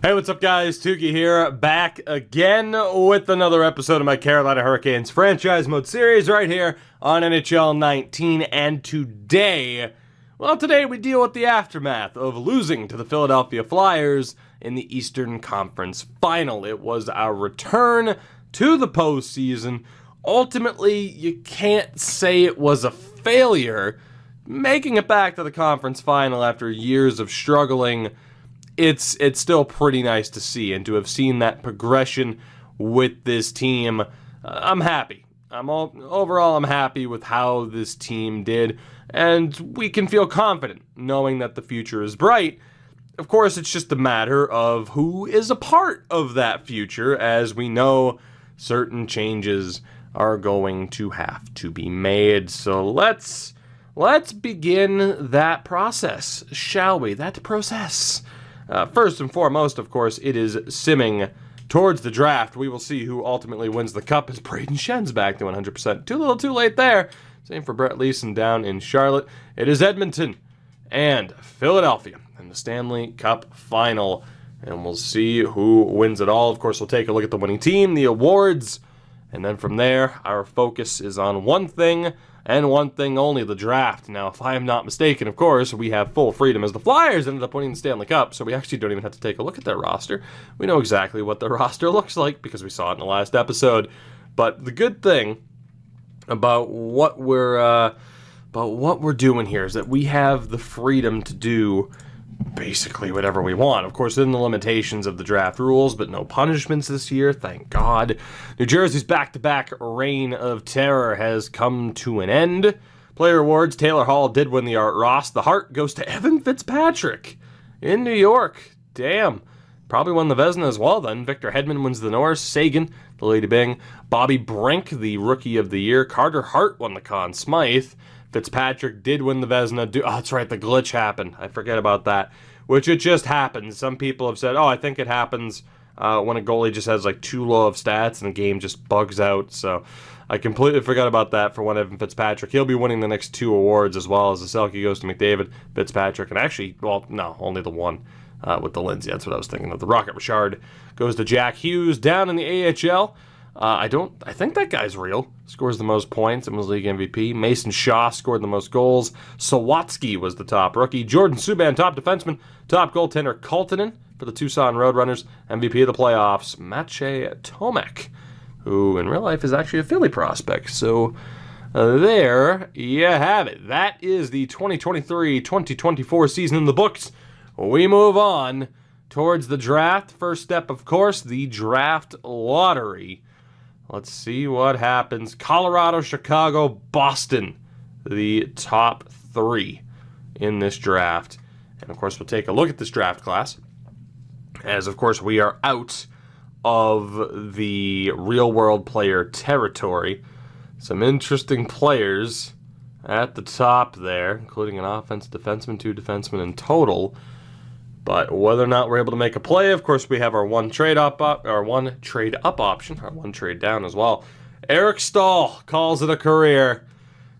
Hey, what's up, guys? Tukey here, back again with another episode of my Carolina Hurricanes franchise mode series right here on NHL 19. And today we deal with the aftermath of losing to the Philadelphia Flyers in the Eastern Conference Final. It was our return to the postseason. Ultimately, you can't say it was a failure. Making it back to the conference final after years of struggling, it's still pretty nice to see, and to have seen that progression with this team. I'm happy. Overall, I'm happy with how this team did, and we can feel confident knowing that the future is bright. Of course, it's just a matter of who is a part of that future, as we know certain changes are going to have to be made. So let's begin that process, shall we? That process. First and foremost, of course, it is simming towards the draft. We will see who ultimately wins the cup as Braden Schen's back to 100%. Too little too late there. Same for Brett Leeson down in Charlotte. It is Edmonton and Philadelphia in the Stanley Cup final. And we'll see who wins it all. Of course, we'll take a look at the winning team, the awards. And then from there, our focus is on one thing and one thing only, the draft. Now, if I am not mistaken, of course, we have full freedom as the Flyers ended up winning the Stanley Cup, so we actually don't even have to take a look at their roster. We know exactly what their roster looks like because we saw it in the last episode. But the good thing about what we're doing here is that we have the freedom to do basically whatever we want. Of course, in the limitations of the draft rules, but no punishments this year, thank God. New Jersey's back-to-back reign of terror has come to an end. Player awards, Taylor Hall did win the Art Ross. The Hart goes to Evan Fitzpatrick in New York. Damn. Probably won the Vezina as well then. Victor Hedman wins the Norris. Sagan, the Lady Byng. Bobby Brink, the Rookie of the Year. Carter Hart won the Conn Smythe. Fitzpatrick did win the Vezina. Oh, that's right, the glitch happened. I forget about that. Which it just happens. Some people have said, I think it happens when a goalie just has like too low of stats and the game just bugs out. So I completely forgot about that for one Evan Fitzpatrick. He'll be winning the next two awards as well, as the Selke goes to McDavid, Fitzpatrick, and actually, only the one with the Lindsay. That's what I was thinking of. The Rocket Richard goes to Jack Hughes down in the AHL. I think that guy's real. Scores the most points and was league MVP. Mason Shaw scored the most goals. Sawatsky was the top rookie. Jordan Subban, top defenseman. Top goaltender, Kultanen for the Tucson Roadrunners. MVP of the playoffs, Maciej Tomek, who in real life is actually a Philly prospect. So there you have it. That is the 2023-2024 season in the books. We move on towards the draft. First step, of course, the draft lottery. Let's see what happens. Colorado, Chicago, Boston, the top three in this draft. And, of course, we'll take a look at this draft class, as, of course, we are out of the real-world player territory. Some interesting players at the top there, including an offensive defenseman, two defensemen in total. But whether or not we're able to make a play, of course, we have our one trade up option, our one trade down as well. Eric Stahl calls it a career.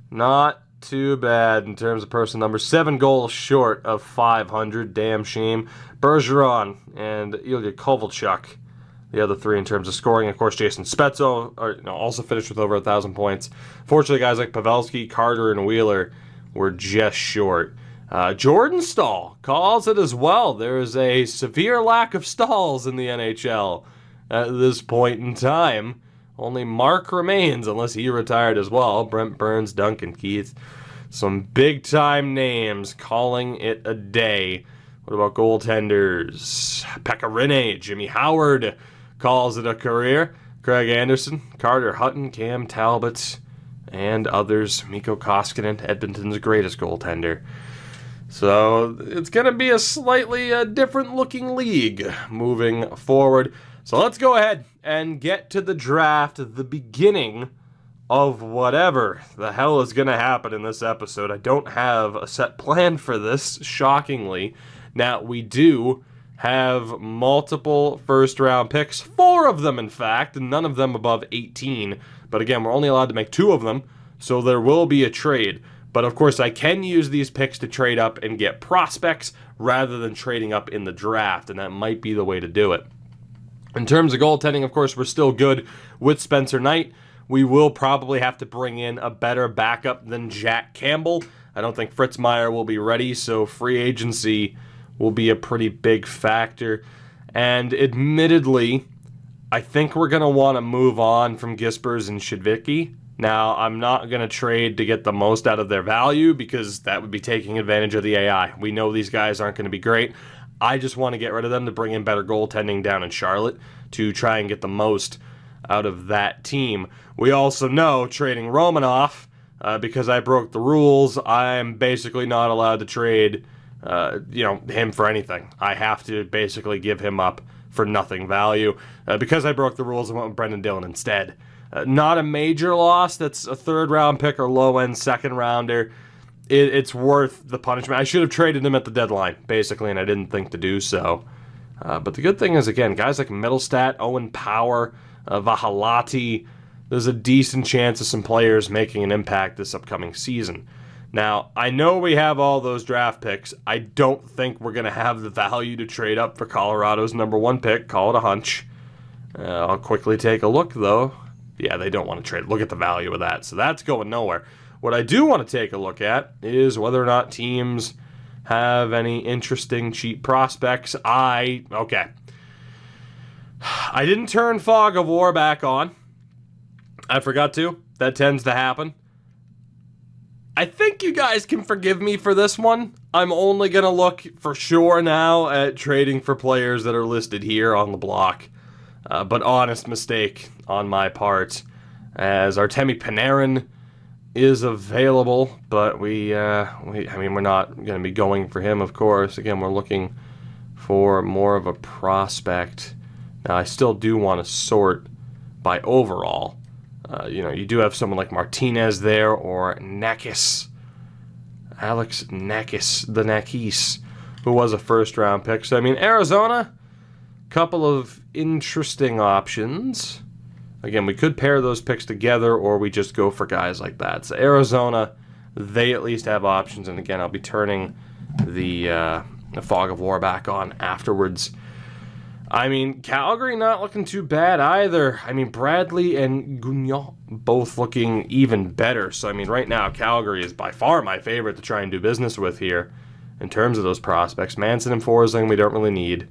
Not too bad in terms of person number. 7 goals short of 500. Damn shame. Bergeron and Ilya Kovalchuk, the other three in terms of scoring. Of course, Jason Spezzo also finished with over 1,000 points. Fortunately, guys like Pavelski, Carter, and Wheeler were just short. Jordan Stahl calls it as well. There is a severe lack of stalls in the NHL at this point in time. Only Mark remains, unless he retired as well. Brent Burns, Duncan Keith. Some big-time names calling it a day. What about goaltenders? Pekka Rinne, Jimmy Howard calls it a career. Craig Anderson, Carter Hutton, Cam Talbot, and others. Mikko Koskinen, Edmonton's greatest goaltender. So it's going to be a slightly different-looking league moving forward. So let's go ahead and get to the draft, the beginning of whatever the hell is going to happen in this episode. I don't have a set plan for this, shockingly. Now, we do have multiple first-round picks, 4 of them, in fact, and none of them above 18. But again, we're only allowed to make 2 of them, so there will be a trade. But of course, I can use these picks to trade up and get prospects rather than trading up in the draft, and that might be the way to do it. In terms of goaltending, of course, we're still good with Spencer Knight. We will probably have to bring in a better backup than Jack Campbell. I don't think Fritz Meyer will be ready, so free agency will be a pretty big factor. And admittedly, I think we're going to want to move on from Gispers and Shedvicki. Now, I'm not going to trade to get the most out of their value because that would be taking advantage of the AI. We know these guys aren't going to be great. I just want to get rid of them to bring in better goaltending down in Charlotte to try and get the most out of that team. We also know trading Romanoff, because I broke the rules, I'm basically not allowed to trade him for anything. I have to basically give him up for nothing value. Because I broke the rules, I went with Brendan Dillon instead. Not a major loss. That's a third-round pick or low-end second-rounder. It's worth the punishment. I should have traded him at the deadline, basically, and I didn't think to do so. But the good thing is, again, guys like Middlestat, Owen Power, Vahalati, there's a decent chance of some players making an impact this upcoming season. Now, I know we have all those draft picks. I don't think we're going to have the value to trade up for Colorado's #1 pick. Call it a hunch. I'll quickly take a look, though. Yeah, they don't want to trade. Look at the value of that. So that's going nowhere. What I do want to take a look at is whether or not teams have any interesting cheap prospects. Okay. I didn't turn Fog of War back on. I forgot to. That tends to happen. I think you guys can forgive me for this one. I'm only going to look for sure now at trading for players that are listed here on the block. But honest mistake on my part, as Artemi Panarin is available, but we're not going to be going for him, of course. Again, we're looking for more of a prospect. Now, I still do want to sort by overall. You do have someone like Martinez there, or Nakis. Alex Nakis, the Nakis, who was a first-round pick. So, Arizona, couple of interesting options. Again, we could pair those picks together, or we just go for guys like that. So, Arizona, they at least have options. And again, I'll be turning the Fog of War back on afterwards. Calgary not looking too bad either. Bradley and Gugnon both looking even better. So, right now, Calgary is by far my favorite to try and do business with here in terms of those prospects. Manson and Forsling we don't really need.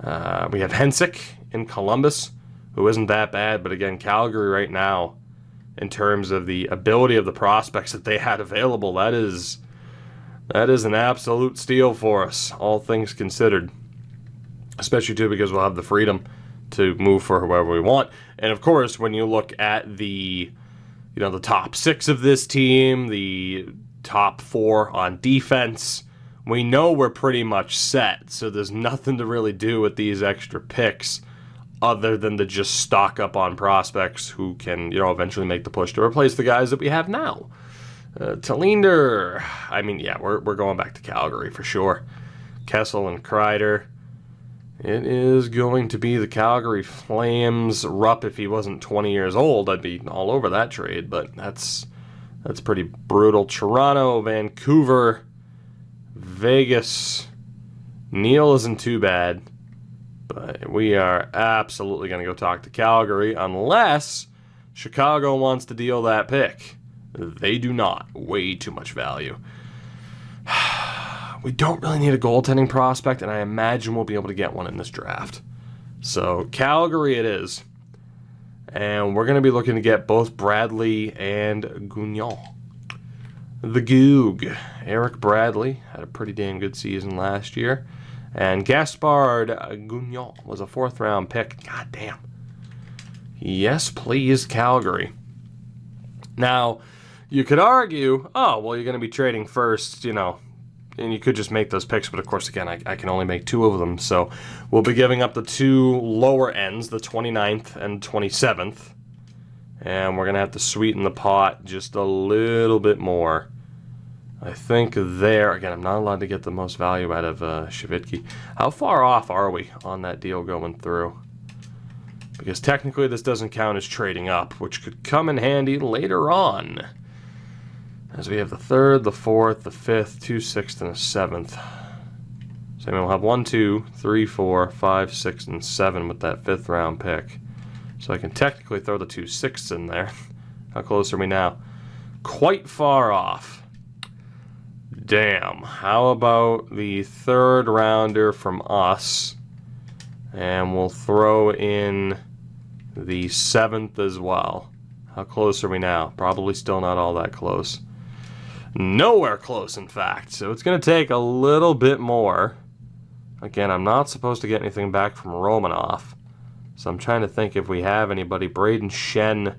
We have Hensick in Columbus, who isn't that bad. But again, Calgary right now, in terms of the ability of the prospects that they had available, that is an absolute steal for us, all things considered. Especially, too, because we'll have the freedom to move for whoever we want. And, of course, when you look at the top 6 of this team, the top 4 on defense, we know we're pretty much set. So there's nothing to really do with these extra picks other than to just stock up on prospects who can, eventually make the push to replace the guys that we have now. Tallinder, we're going back to Calgary for sure. Kessel and Kreider. It is going to be the Calgary Flames. Rupp, if he wasn't 20 years old, I'd be all over that trade, but that's pretty brutal. Toronto, Vancouver, Vegas. Neil isn't too bad, but we are absolutely going to go talk to Calgary unless Chicago wants to deal that pick. They do not. Way too much value. We don't really need a goaltending prospect, and I imagine we'll be able to get one in this draft. So, Calgary it is. And we're going to be looking to get both Bradley and Gugnon. The Goog. Eric Bradley had a pretty damn good season last year. And Gaspard Gugnon was a 4th-round pick. God damn. Yes, please, Calgary. Now, you could argue, you're going to be trading first, and you could just make those picks, but of course, again, I can only make 2 of them, so we'll be giving up the 2 lower ends, the 29th and 27th, and we're going to have to sweeten the pot just a little bit more. I think there, again, I'm not allowed to get the most value out of Shevitky. How far off are we on that deal going through? Because technically this doesn't count as trading up, which could come in handy later on. As we have the 3rd, the 4th, the 5th, 2 6th, and a 7th. So we'll have 1, 2, 3, 4, 5, 6, and 7 with that 5th round pick. So I can technically throw the 2 6ths in there. How close are we now? Quite far off. Damn. How about the 3rd rounder from us? And we'll throw in the 7th as well. How close are we now? Probably still not all that close. Nowhere close, in fact. So it's going to take a little bit more. Again, I'm not supposed to get anything back from Romanoff. So I'm trying to think if we have anybody. Braden Shen.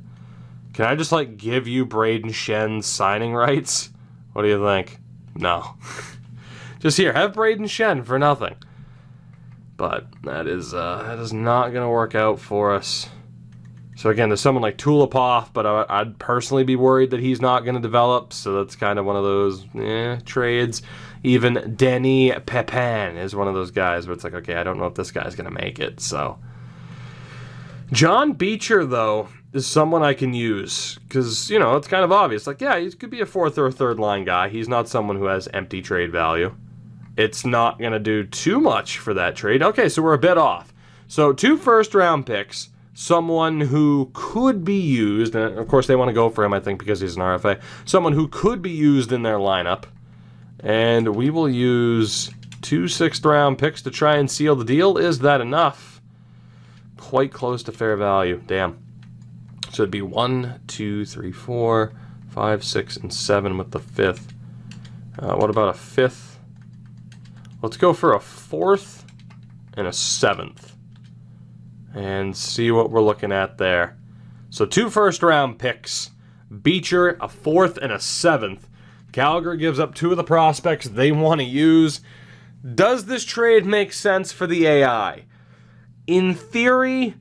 Can I just, like, give you Braden Shen's signing rights? What do you think? No. Just here, have Braden Shen for nothing. But that is not going to work out for us. So again, there's someone like Tulipov, but I'd personally be worried that he's not going to develop. So that's kind of one of those trades. Even Denny Pepin is one of those guys where it's like, okay, I don't know if this guy's going to make it. So John Beecher, though, is someone I can use because, you know, it's kind of obvious. Like, yeah, he could be a 4th or a 3rd line guy. He's not someone who has empty trade value. It's not going to do too much for that trade. Okay, so we're a bit off. So 2 first-round picks, someone who could be used, and of course they want to go for him, I think, because he's an RFA, someone who could be used in their lineup, and we will use 2 6th-round picks to try and seal the deal. Is that enough? Quite close to fair value. Damn. So it'd be 1, 2, 3, 4, 5, 6, and 7 with the 5th. What about a 5th? Let's go for a 4th and a 7th and see what we're looking at there. So 2 first-round picks, Beecher, a 4th and a 7th. Calgary gives up 2 of the prospects they want to use. Does this trade make sense for the AI? In theory,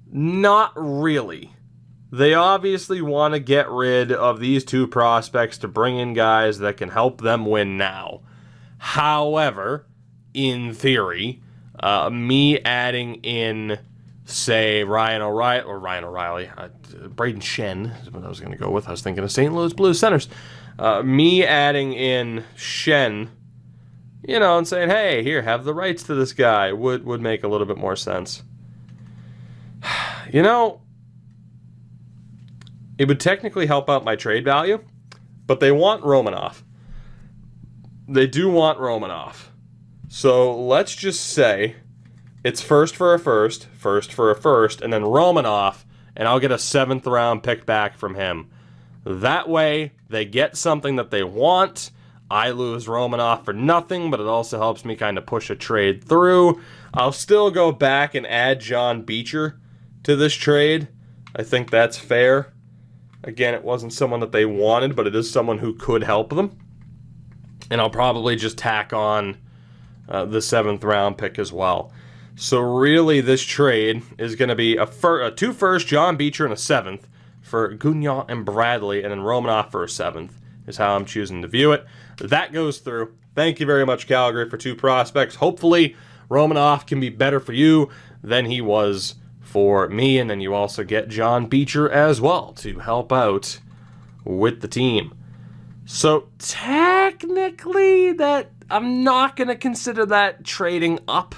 not really. They obviously want to get rid of these 2 prospects to bring in guys that can help them win now. However, in theory, me adding in, say, Braden Shen is what I was going to go with. I was thinking of St. Louis Blues centers. Me adding in Shen, you know, and saying, hey, here, have the rights to this guy would make a little bit more sense. You know, it would technically help out my trade value, but they want Romanoff. They do want Romanoff. So let's just say it's 1st for a 1st, 1st for a 1st, and then Romanoff, and I'll get a 7th round pick back from him. That way, they get something that they want. I lose Romanoff for nothing, but it also helps me kind of push a trade through. I'll still go back and add John Beecher to this trade. I think that's fair. Again, it wasn't someone that they wanted, but it is someone who could help them. And I'll probably just tack on the 7th round pick as well. So really, this trade is going to be a 2 first, John Beecher, and a 7th for Gagnon and Bradley, and then Romanoff for a 7th is how I'm choosing to view it. That goes through. Thank you very much, Calgary, for 2 prospects. Hopefully, Romanoff can be better for you than he was for me, and then you also get John Beecher as well to help out with the team. So technically, that I'm not going to consider that trading up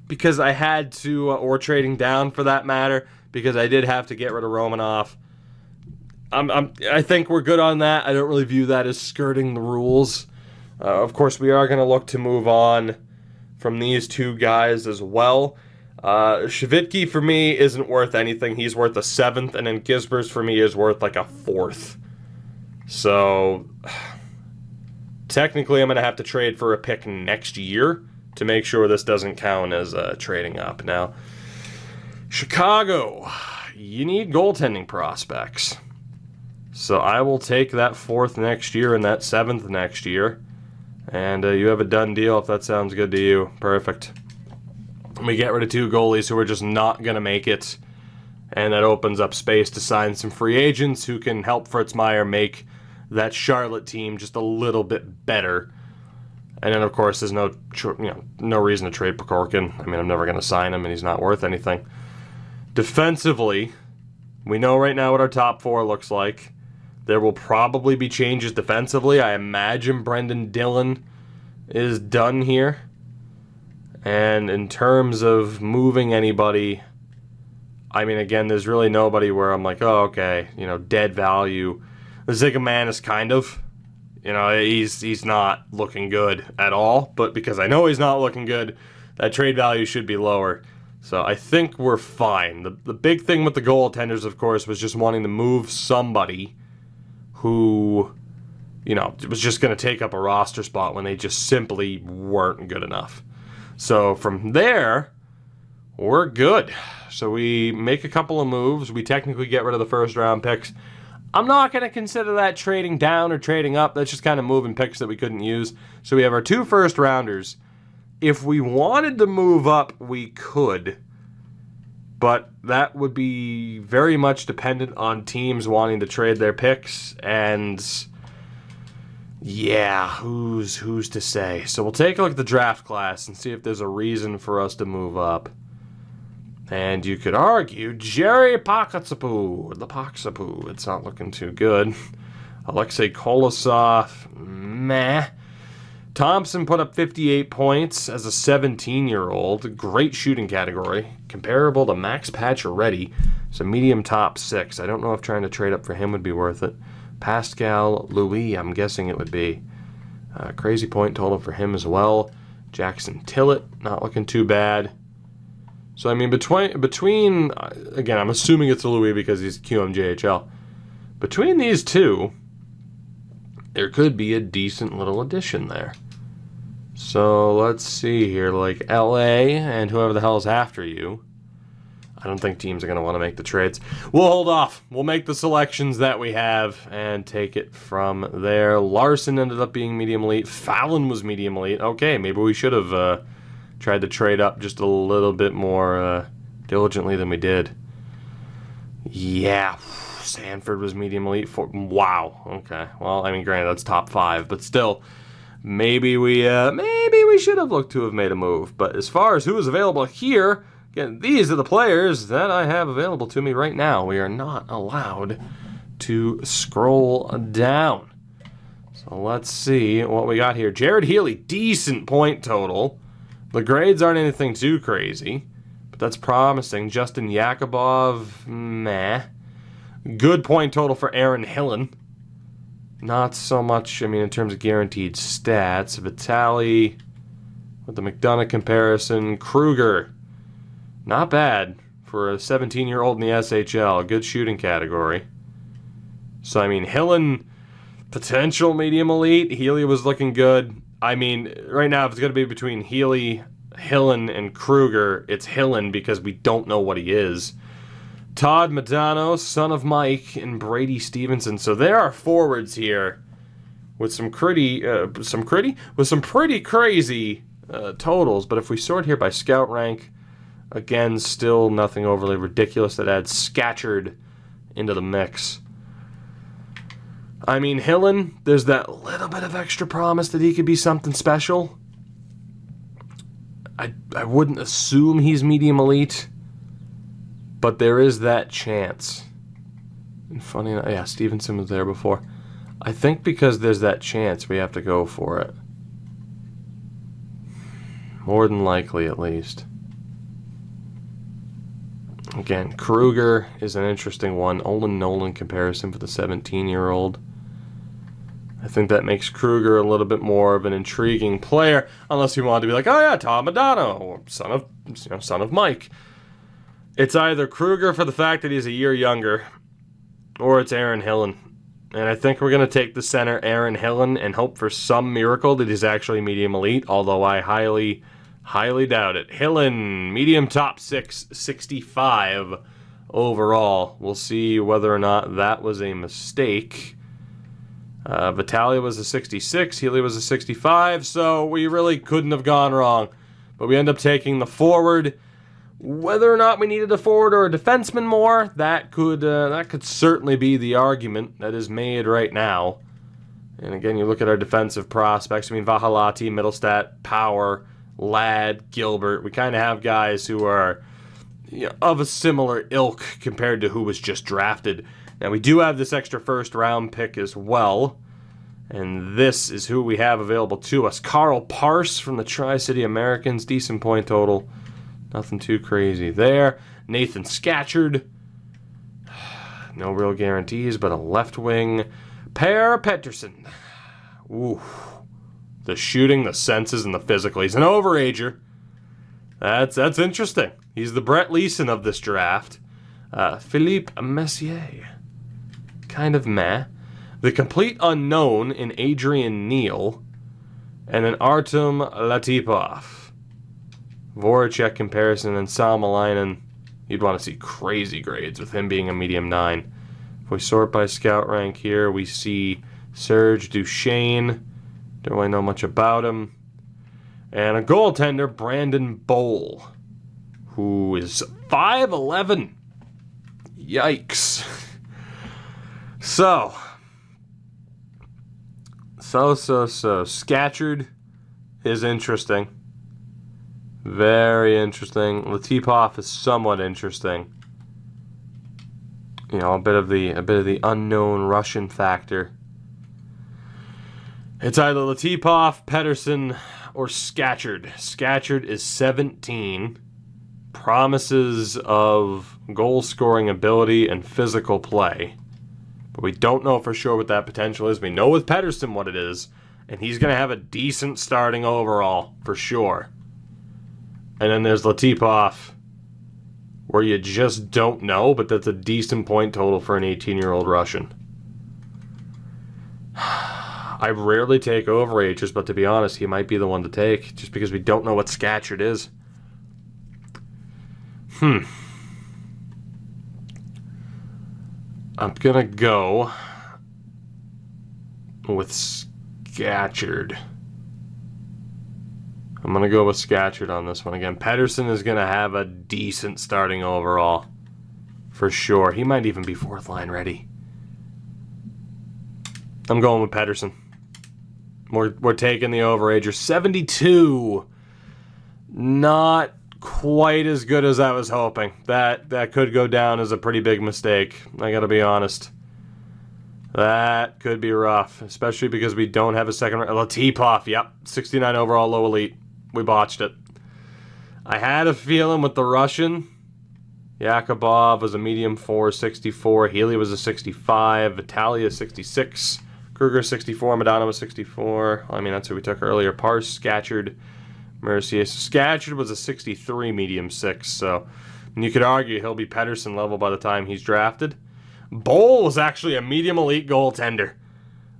because I had to, or trading down for that matter, because I did have to get rid of Romanoff. I think we're good on that. I don't really view that as skirting the rules. Of course, we are going to look to move on from these 2 guys as well. Shavitki for me isn't worth anything. He's worth a 7th, and then Gisbers for me is worth like a 4th. So technically I'm going to have to trade for a pick next year to make sure this doesn't count as trading up. Now, Chicago, you need goaltending prospects. So I will take that 4th next year and that 7th next year. And you have a done deal if that sounds good to you. Perfect. We get rid of 2 goalies who are just not going to make it. And that opens up space to sign some free agents who can help Fritz Meyer make that Charlotte team just a little bit better. And then, of course, there's no reason to trade Pekorkin. I mean, I'm never going to sign him, and he's not worth anything. Defensively, we know right now what our top 4 looks like. There will probably be changes defensively. I imagine Brendan Dillon is done here. And in terms of moving anybody, I mean, again, there's really nobody where I'm like, oh, okay, dead value. Zigomanis kind of. He's not looking good at all. But because I know he's not looking good, that trade value should be lower. So I think we're fine. The big thing with the goaltenders, of course, was just wanting to move somebody who, was just going to take up a roster spot when they just simply weren't good enough. So from there, we're good. So we make a couple of moves. We technically get rid of the first-round picks. I'm not going to consider that trading down or trading up. That's just kind of moving picks that we couldn't use. So we have our 2 first-rounders. If we wanted to move up, we could. But that would be very much dependent on teams wanting to trade their picks. And yeah, who's to say? So we'll take a look at the draft class and see if there's a reason for us to move up. And you could argue Jerry Pakatsapu. It's not looking too good. Alexei Kolosov, meh. Thompson put up 58 points as a 17-year-old. Great shooting category. Comparable to Max Pacioretty. So medium top 6. I don't know if trying to trade up for him would be worth it. Pascal Louis, I'm guessing it would be. Crazy point total for him as well. Jackson Tillett, not looking too bad. So, I mean, between again, I'm assuming it's a Louis because he's QMJHL. Between these two, there could be a decent little addition there. So, let's see here. Like, LA and whoever the hell is after you. I don't think teams are going to want to make the trades. We'll hold off. We'll make the selections that we have and take it from there. Larson ended up being medium elite. Fallon was medium elite. Okay, maybe we should have tried to trade up just a little bit more diligently than we did. Yeah, Sanford was medium elite. Wow. Okay. Well, I mean, granted, that's top 5, but still, maybe we should have looked to have made a move. But as far as who is available here, again, these are the players that I have available to me right now. We are not allowed to scroll down. So let's see what we got here. Jared Healy, decent point total. The grades aren't anything too crazy, but that's promising. Justin Yakubov, meh. Good point total for Aaron Hillen. Not so much, I mean, in terms of guaranteed stats. Vitali, with the McDonough comparison. Kruger, not bad for a 17-year-old in the SHL. Good shooting category. So, I mean, Hillen, potential medium elite. Healy was looking good. I mean, right now, if it's going to be between Healy, Hillen, and Kruger, it's Hillen because we don't know what he is. Todd Madano, son of Mike, and Brady Stevenson. So there are forwards here with some pretty crazy totals. But if we sort here by scout rank, again, still nothing overly ridiculous that adds Scatchard into the mix. I mean, Hillen, there's that little bit of extra promise that he could be something special. I wouldn't assume he's medium elite, but there is that chance. And funny enough, yeah, Stevenson was there before. I think because there's that chance, we have to go for it. More than likely, at least. Again, Kruger is an interesting one. Olin Nolan comparison for the 17-year-old. I think that makes Kruger a little bit more of an intriguing player, unless you want to be like, oh yeah, Tom Madano, or son of Mike. It's either Kruger for the fact that he's a year younger, or it's Aaron Hillen. And I think we're going to take the center, Aaron Hillen, and hope for some miracle that he's actually medium elite, although I highly doubt it. Hillen, medium top 6, 65 overall. We'll see whether or not that was a mistake. Vitali was a 66, Healy was a 65, so we really couldn't have gone wrong. But we end up taking the forward. Whether or not we needed a forward or a defenseman more, that could certainly be the argument that is made right now. And again, you look at our defensive prospects. I mean, Vahalati, Middlestat, Power, Ladd, Gilbert. We kind of have guys who are of a similar ilk compared to who was just drafted. Now, we do have this extra first-round pick as well. And this is who we have available to us. Carl Parse from the Tri-City Americans. Decent point total. Nothing too crazy there. Nathan Scatchard. No real guarantees, but a left wing. Per Pettersson. Ooh. The shooting, the senses, and the physical. He's an overager. That's interesting. He's the Brett Leeson of this draft. Philippe Messier. Kind of meh. The complete unknown in Adrian Neal. And an Artem Latipov. Voracek comparison and Salmelainen. You'd want to see crazy grades with him being a medium 9. If we sort by scout rank here, we see Serge Duchesne. Don't really know much about him. And a goaltender, Brandon Bowl, who is 5'11". Yikes. So. Scatchard is interesting. Very interesting. Latipov is somewhat interesting. You know, a bit of the unknown Russian factor. It's either Latipov, Pettersson, or Scatchard. Scatchard is 17. Promises of goal-scoring ability and physical play. But we don't know for sure what that potential is. We know with Pettersson what it is. And he's going to have a decent starting overall, for sure. And then there's Latipov, where you just don't know, but that's a decent point total for an 18-year-old Russian. I rarely take overagers, but to be honest, he might be the one to take, just because we don't know what Scatchard is. I'm gonna go with Scatchard. I'm gonna go with Scatchard on this one again. Pettersson is gonna have a decent starting overall, for sure. He might even be fourth line ready. I'm going with Pettersson. We're taking the overager. 72. Not quite as good as I was hoping. That could go down as a pretty big mistake. I gotta be honest. That could be rough, especially because we don't have a second. Latipov, yep, 69 overall, low elite. We botched it. I had a feeling with the Russian. Yakubov was a medium 4, 64. Healy was a 65. Vitalia 66. Kruger 64. Madonna was 64. I mean, that's who we took earlier. Parse, Scatchard, Mercier. So Scatchard was a 63 medium 6. So you could argue he'll be Pettersson level by the time he's drafted. Bowl was actually a medium elite goaltender.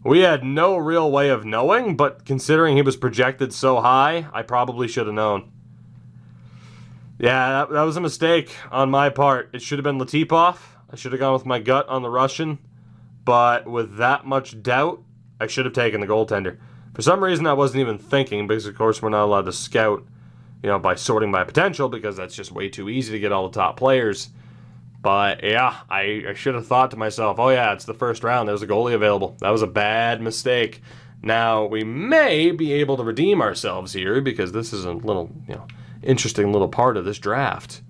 We had no real way of knowing, but considering he was projected so high, I probably should have known. Yeah, that was a mistake on my part. It should have been Latipov. I should have gone with my gut on the Russian. But with that much doubt, I should have taken the goaltender. For some reason, I wasn't even thinking, because of course we're not allowed to scout, by sorting by potential, because that's just way too easy to get all the top players. But yeah, I should have thought to myself, oh yeah, it's the first round, there's a goalie available. That was a bad mistake. Now, we may be able to redeem ourselves here, because this is a little, interesting little part of this draft.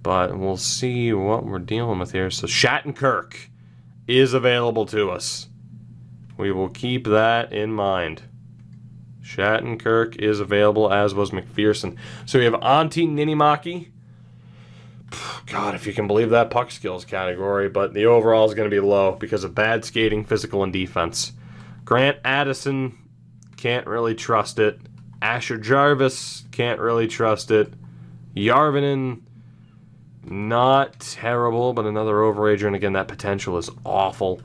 But we'll see what we're dealing with here. So Shattenkirk is available to us. We will keep that in mind. Shattenkirk is available, as was McPherson. So we have Antti Niinimäki. God, if you can believe that puck skills category, but the overall is going to be low because of bad skating, physical, and defense. Grant Addison, can't really trust it. Asher Jarvis, can't really trust it. Järvinen, not terrible, but another overager, and again, that potential is awful.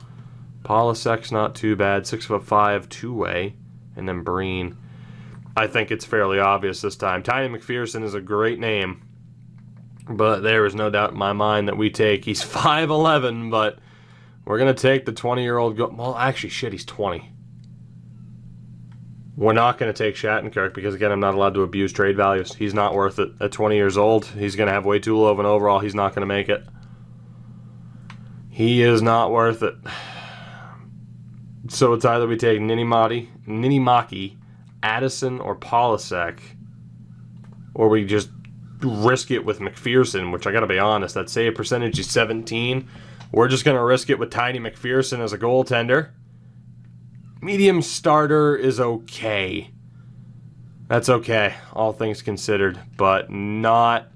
Polisek's not too bad, 6'5", two-way, and then Breen. I think it's fairly obvious this time. Tiny McPherson is a great name, but there is no doubt in my mind that he's 5'11", but we're going to take the 20-year-old, well, actually, shit, he's 20. We're not going to take Shattenkirk because, again, I'm not allowed to abuse trade values. He's not worth it. At 20 years old, he's going to have way too low of an overall. He's not going to make it. He is not worth it. So it's either we take Niinimäki, Addison, or Polasek, or we just risk it with McPherson, which I got to be honest, that save percentage is 17. We're just going to risk it with Tiny McPherson as a goaltender. Medium starter is okay. That's okay, all things considered, but not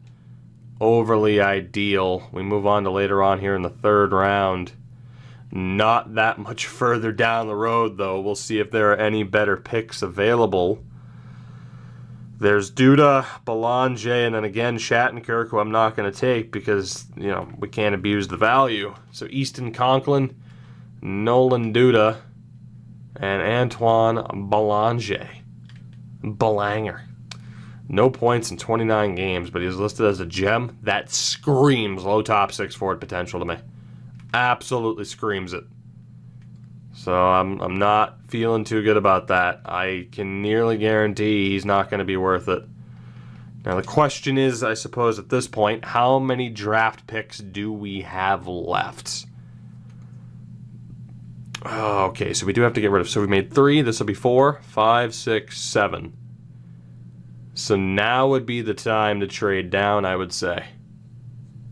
overly ideal. We move on to later on here in the third round. Not that much further down the road, though. We'll see if there are any better picks available. There's Duda, Belanger, and then again Shattenkirk, who I'm not going to take because, you know, we can't abuse the value. So Easton Conklin, Nolan Duda, and Antoine Belanger. No points in 29 games, but he's listed as a gem. That screams low top 6 forward potential to me. Absolutely screams it. So I'm not feeling too good about that. I can nearly guarantee he's not going to be worth it. Now the question is, I suppose at this point, how many draft picks do we have left? Oh, okay, so we do have to get rid of... So we made 3. This will be 4, 5, 6, 7. So now would be the time to trade down, I would say.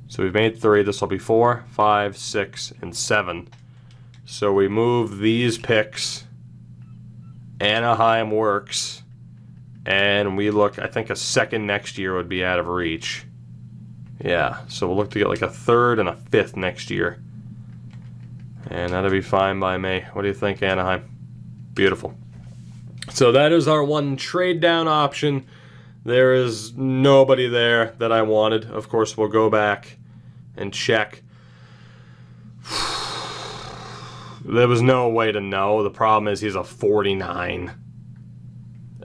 So we've made 3. This will be 4, 5, 6, and 7. So we move these picks. Anaheim works. And we look, I think a second next year would be out of reach. Yeah, so we'll look to get like a 3rd and a 5th next year. And that'll be fine by me. What do you think, Anaheim? Beautiful. So that is our one trade down option. There is nobody there that I wanted. Of course, we'll go back and check. There was no way to know. The problem is he's a 49.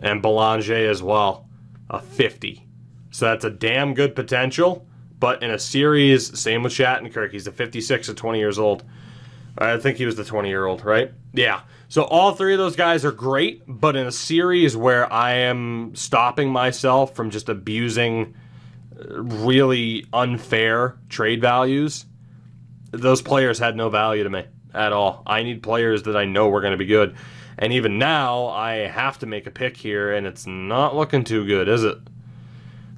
And Belanger as well, a 50. So that's a damn good potential. But in a series, same with Shattenkirk, he's a 56 at 20 years old. I think he was the 20-year-old, right? Yeah. So all 3 of those guys are great, but in a series where I am stopping myself from just abusing really unfair trade values, those players had no value to me at all. I need players that I know were going to be good. And even now, I have to make a pick here, and it's not looking too good, is it?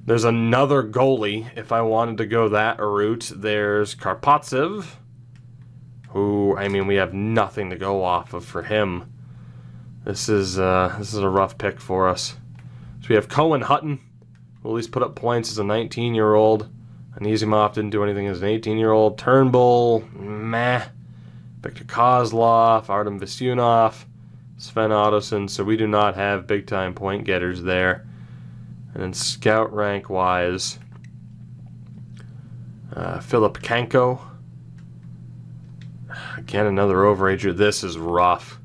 There's another goalie, if I wanted to go that route. There's Karpatsev, who, I mean, we have nothing to go off of for him. This is a rough pick for us. So we have Cohen Hutton, who at least put up points as a 19-year-old. Anisimov didn't do anything as an 18-year-old. Turnbull, meh. Viktor Kozlov, Artem Visyunov, Sven Ottoson. So we do not have big-time point getters there. And then scout rank-wise, Philip Kanko. Again, another overager. This is rough.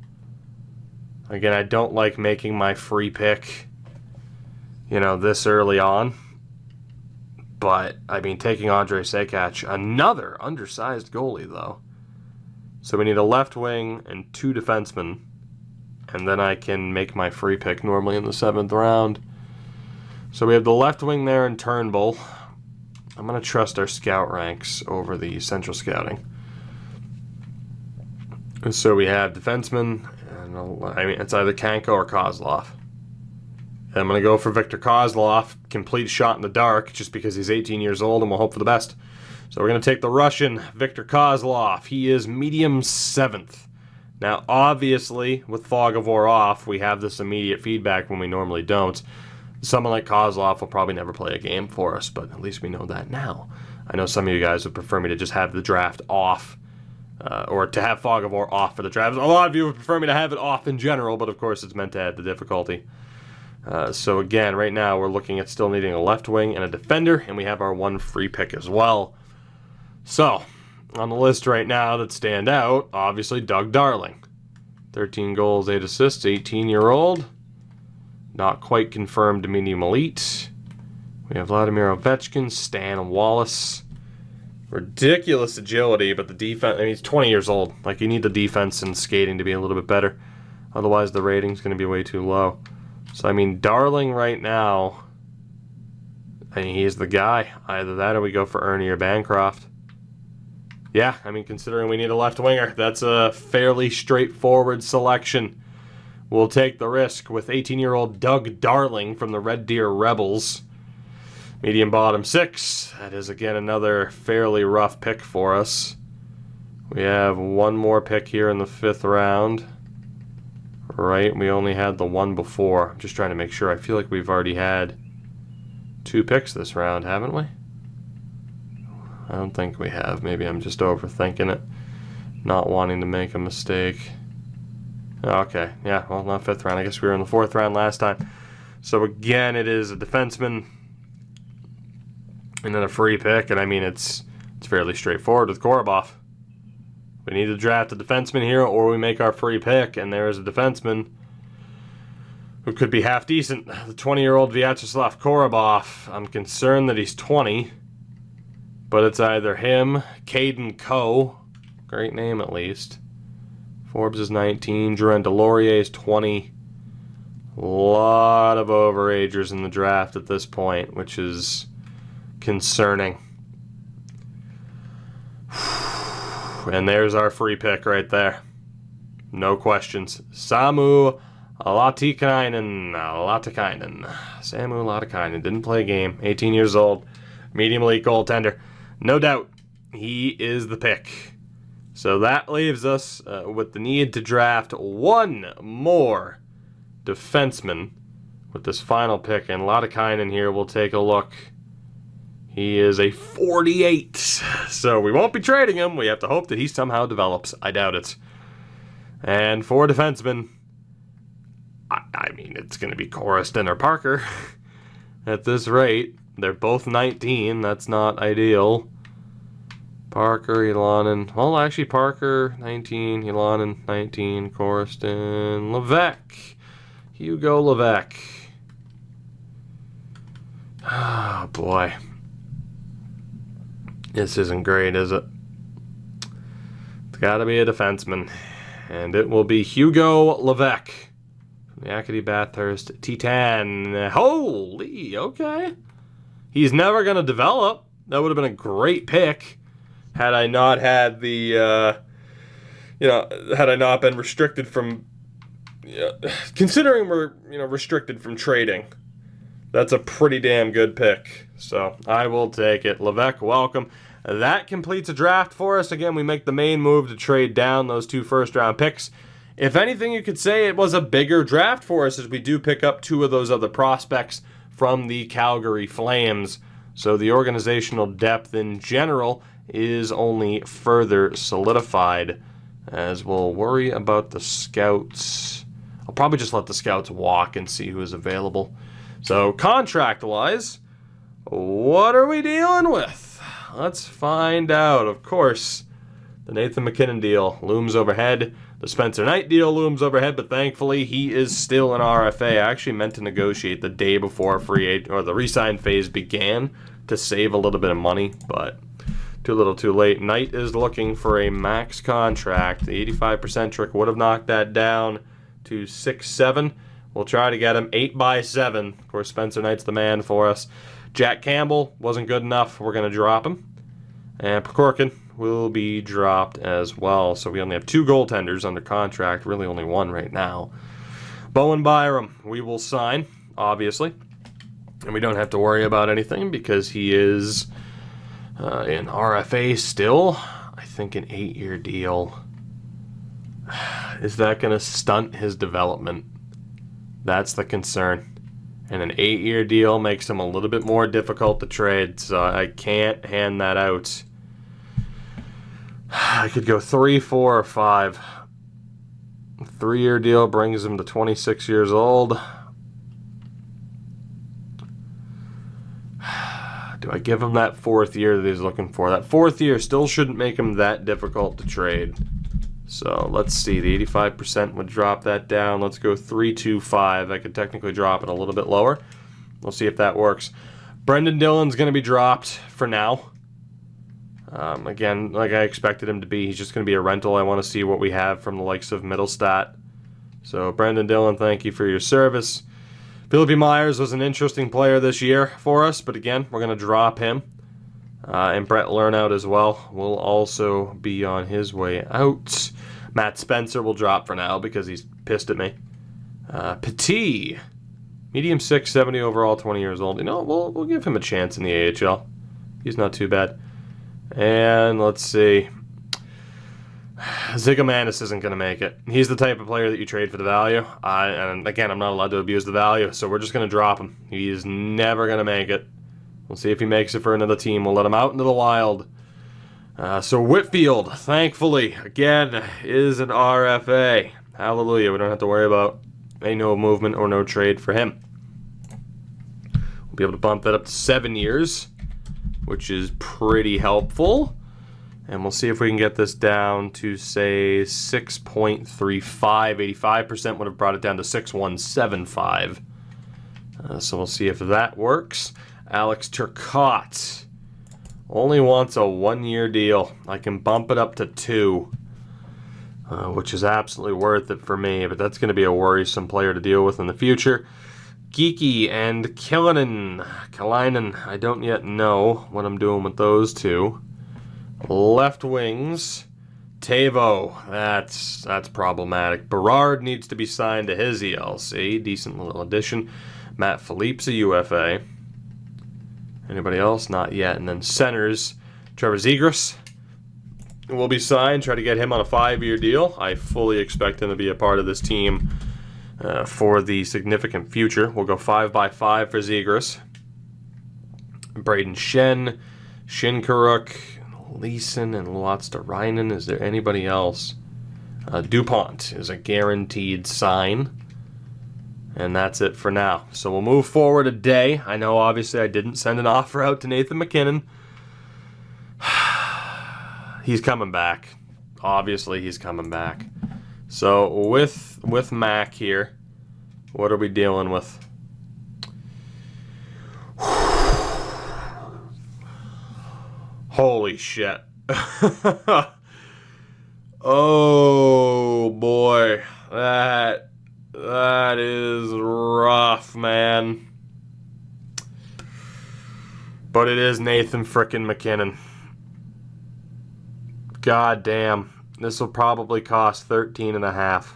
Again, I don't like making my free pick, this early on. But, I mean, taking Andrei Sekach, another undersized goalie, though. So we need a left wing and 2 defensemen. And then I can make my free pick normally in the 7th round. So we have the left wing there in Turnbull. I'm going to trust our scout ranks over the central scouting. So we have defensemen, and it's either Kanko or Kozlov. I'm going to go for Viktor Kozlov, complete shot in the dark, just because he's 18 years old, and we'll hope for the best. So we're going to take the Russian, Viktor Kozlov. He is medium 7th. Now, obviously, with Fog of War off, we have this immediate feedback when we normally don't. Someone like Kozlov will probably never play a game for us, but at least we know that now. I know some of you guys would prefer me to just have the draft off, or to have Fog of War off for the draft. A lot of you would prefer me to have it off in general, but of course it's meant to add the difficulty. So again, right now we're looking at still needing a left wing and a defender, and we have our 1 free pick as well. So, on the list right now that stand out, obviously Doug Darling. 13 goals, 8 assists, 18-year-old. Not quite confirmed medium elite. We have Vladimir Ovechkin, Stan Wallace. Ridiculous agility, but the defense, I mean, he's 20 years old. Like, you need the defense and skating to be a little bit better. Otherwise, the rating's going to be way too low. So, I mean, Darling right now, I mean, he's the guy. Either that or we go for Ernie or Bancroft. Yeah, I mean, considering we need a left winger, that's a fairly straightforward selection. We'll take the risk with 18-year-old Doug Darling from the Red Deer Rebels. Medium bottom 6. That is, again, another fairly rough pick for us. We have one more pick here in the 5th round. Right, we only had the one before. I'm just trying to make sure. I feel like we've already had 2 picks this round, haven't we? I don't think we have. Maybe I'm just overthinking it. Not wanting to make a mistake. Okay, yeah, well, not 5th round. I guess we were in the 4th round last time. So again, it is a defenseman and then a free pick. And I mean, it's fairly straightforward with Korobov. We need to draft a defenseman here, or we make our free pick, and there is a defenseman who could be half decent. The 20-year-old Vyacheslav Korobov. I'm concerned that he's 20, but it's either him, Caden Coe, great name at least. Forbes is 19, Duran Delorier is 20. A lot of overagers in the draft at this point, which is concerning. And there's our free pick right there. No questions. Samu Latikainen. Samu Latikainen didn't play a game. 18 years old. Medium elite goaltender. No doubt he is the pick. So that leaves us with the need to draft one more defenseman with this final pick. And Latikainen here, we'll take a look. He is a 48, so we won't be trading him. We have to hope that he somehow develops. I doubt it. And for defensemen, I mean, it's going to be Coruscant or Parker. At this rate, they're both 19. That's not ideal. Parker, Elanen. Well, actually, Parker, 19. Elanen, 19. Coruscant. Levesque. Hugo Levesque. Oh, boy. This isn't great, is it? It's got to be a defenseman. And it will be Hugo Levesque from the Acadie Bathurst Titan. Holy, okay. He's never going to develop. That would have been a great pick had I not had the, had I not been restricted from, considering we're, restricted from trading. That's a pretty damn good pick. So I will take it. Levesque, welcome. That completes a draft for us. Again, we make the main move to trade down those 2 first-round picks. If anything, you could say it was a bigger draft for us as we do pick up 2 of those other prospects from the Calgary Flames. So the organizational depth in general is only further solidified, as we'll worry about the scouts. I'll probably just let the scouts walk and see who is available. So, contract-wise, what are we dealing with? Let's find out. Of course, the Nathan MacKinnon deal looms overhead. The Spencer Knight deal looms overhead, but thankfully he is still an RFA. I actually meant to negotiate the day before the re-sign phase began to save a little bit of money, but too little too late. Knight is looking for a max contract. The 85% trick would have knocked that down to 6-7. We'll try to get him 8x7. Of course, Spencer Knight's the man for us. Jack Campbell wasn't good enough. We're going to drop him. And Prokhorkin will be dropped as well. So we only have 2 goaltenders under contract. Really only 1 right now. Bowen Byram, we will sign, obviously. And we don't have to worry about anything because he is in RFA still. I think an 8-year deal. Is that going to stunt his development? That's the concern. And an 8-year deal makes him a little bit more difficult to trade, so I can't hand that out. I could go 3, 4, or 5. 3-year deal brings him to 26 years old. Do I give him that 4th year that he's looking for? That 4th year still shouldn't make him that difficult to trade. So let's see, the 85% would drop that down. Let's go 3, 2, 5. I could technically drop it a little bit lower. We'll see if that works. Brendan Dillon's going to be dropped for now. Again, like I expected him to be, he's just going to be a rental. I want to see what we have from the likes of Middlestat. So Brendan Dillon, thank you for your service. Philippi Myers was an interesting player this year for us, but again, we're going to drop him. And Brett Lernout as well will also be on his way out. Matt Spencer will drop for now because he's pissed at me. Petit, medium 6'70", overall, 20 years old. We'll give him a chance in the AHL. He's not too bad. And let's see. Zigomanis isn't going to make it. He's the type of player that you trade for the value. And again, I'm not allowed to abuse the value, so we're just going to drop him. He's never going to make it. We'll see if he makes it for another team. We'll let him out into the wild. So Whitfield, thankfully, again, is an RFA. Hallelujah. We don't have to worry about no movement or no trade for him. We'll be able to bump that up to 7 years, which is pretty helpful. And we'll see if we can get this down to, say, 6.35. 85% would have brought it down to 6.175. So we'll see if that works. Alex Turcotte only wants a 1-year deal. I can bump it up to 2, which is absolutely worth it for me, but that's going to be a worrisome player to deal with in the future. Geeky and Kalainen, I don't yet know what I'm doing with those two. Left wings, Tavo, that's problematic. Berard needs to be signed to his ELC, decent little addition. Matt Philippe's a UFA. Anybody else? Not yet. And then centers, Trevor Zegras will be signed. Try to get him on a 5-year deal. I fully expect him to be a part of this team for the significant future. We'll go 5x5 for Zegras. Braden Shen, Shinkaruk, Leeson, and Luotstarainen. Is there anybody else? DuPont is a guaranteed sign. And that's it for now. So we'll move forward a day. I know, obviously, I didn't send an offer out to Nathan MacKinnon. He's coming back. Obviously, he's coming back. So with Mac here, what are we dealing with? Holy shit. Oh boy. That is rough, man. But it is Nathan frickin' MacKinnon. God damn. This will probably cost 13.5.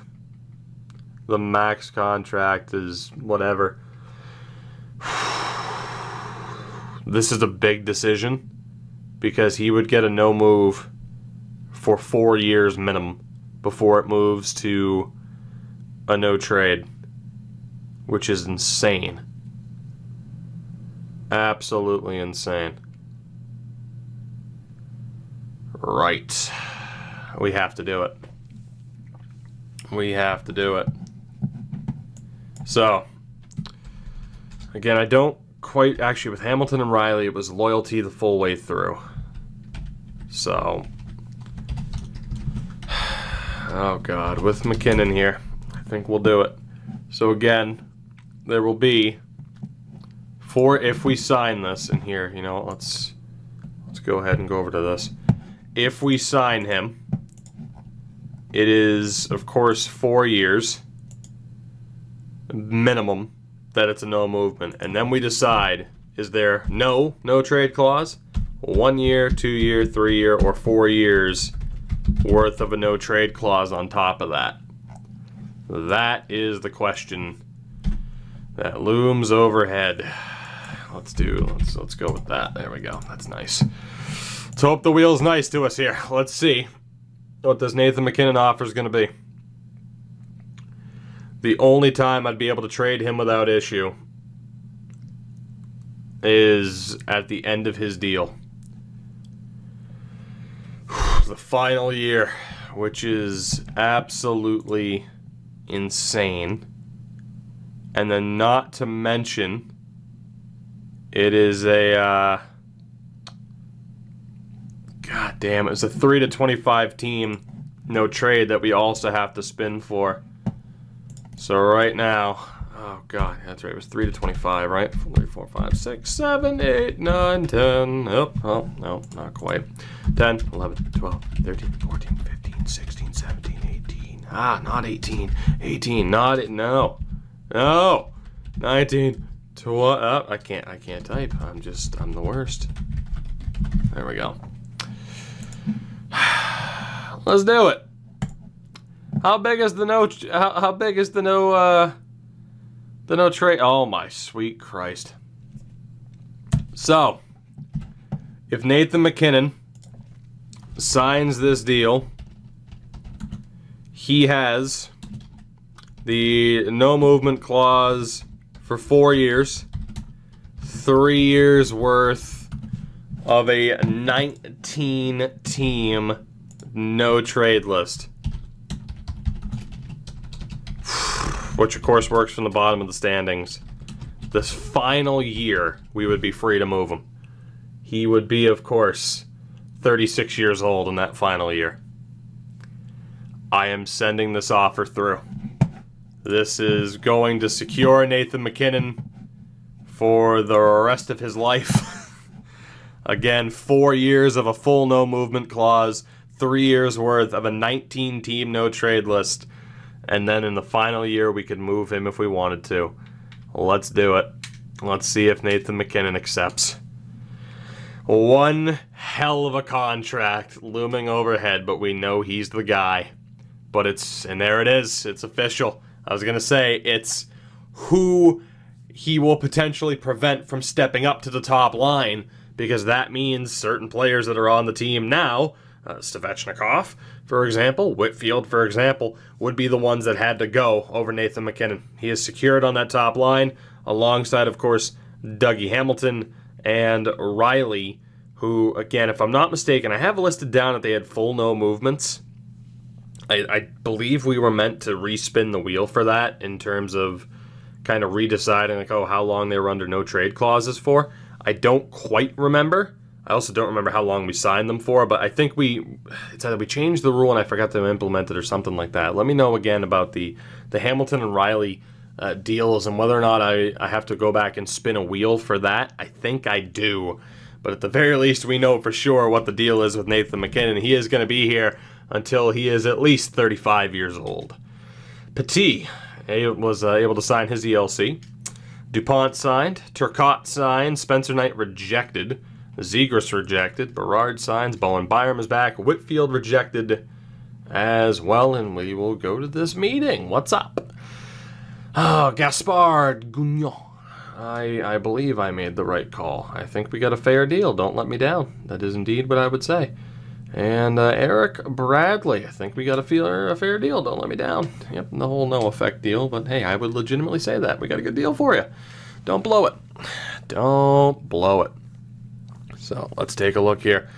The max contract is whatever. This is a big decision because he would get a no move for 4 years minimum before it moves to a no trade, which is insane. Absolutely insane. Right. We have to do it. We have to do it. So, again, I don't quite... Actually, with Hamilton and Riley, it was loyalty the full way through. So... Oh, God. With MacKinnon here, I think we'll do it. So, again, there will be... if we sign this in here, you know, let's go ahead and go over to this. If we sign him, it is, of course, 4 years minimum that it's a no movement. And then we decide, is there no trade clause, 1 year, 2 year, 3 year, or 4 years worth of a no trade clause on top of that? That is the question that looms overhead. Let's go with that. There we go. That's nice. Let's hope the wheel's nice to us here. Let's see what this Nathan MacKinnon offer is going to be. The only time I'd be able to trade him without issue is at the end of his deal. The final year, which is absolutely insane. And then not to mention, it is a... God damn, it's a 3-25 team no trade that we also have to spin for. So right now, oh god, that's right, it was 3-25, right? 3, 4, 5, 6, 7, 8, 9, 10. Oh, no, not quite. 10, 11, 12, 13, 14, 15, 16, 17, 18. Not 18. 18, not it. No. 19, 20. I can't type. I'm the worst. There we go. Let's do it. How big is the no? How big is the no? The no trade. Oh my sweet Christ. So, if Nathan MacKinnon signs this deal he has the no movement clause for 4 years. 3 years worth of a 19-team no trade list. Which, of course, works from the bottom of the standings. This final year, we would be free to move him. He would be, of course, 36 years old in that final year. I am sending this offer through. This is going to secure Nathan MacKinnon for the rest of his life. Again, 4 years of a full no movement clause, 3 years worth of a 19-team no trade list, and then in the final year we could move him if we wanted to. Let's do it. Let's see if Nathan MacKinnon accepts. One hell of a contract looming overhead, but we know he's the guy. But and there it is. It's official. I was going to say, it's who he will potentially prevent from stepping up to the top line, because that means certain players that are on the team now, Svechnikov, for example, Whitfield, for example, would be the ones that had to go over Nathan MacKinnon. He is secured on that top line, alongside, of course, Dougie Hamilton and Riley, who, again, if I'm not mistaken, I have listed down that they had full no movements. I believe we were meant to respin the wheel for that in terms of kind of redeciding, like, how long they were under no trade clauses for. I don't quite remember. I also don't remember how long we signed them for, but I think it's either we changed the rule and I forgot to implement it or something like that. Let me know again about the Hamilton and Riley deals and whether or not I have to go back and spin a wheel for that. I think I do. But at the very least, we know for sure what the deal is with Nathan MacKinnon. He is going to be here until he is at least 35 years old. Petit was able to sign his ELC. DuPont signed. Turcotte signed. Spencer Knight rejected. Zegras rejected. Berard signs. Bowen Byram is back. Whitfield rejected as well. And we will go to this meeting. What's up? Oh, Gaspard Gugnon. I believe I made the right call. I think we got a fair deal. Don't let me down. That is indeed what I would say. And Eric Bradley. I think we got a fair deal. Don't let me down. Yep, the whole no effect deal. But hey, I would legitimately say that. We got a good deal for you. Don't blow it. Don't blow it. So let's take a look here.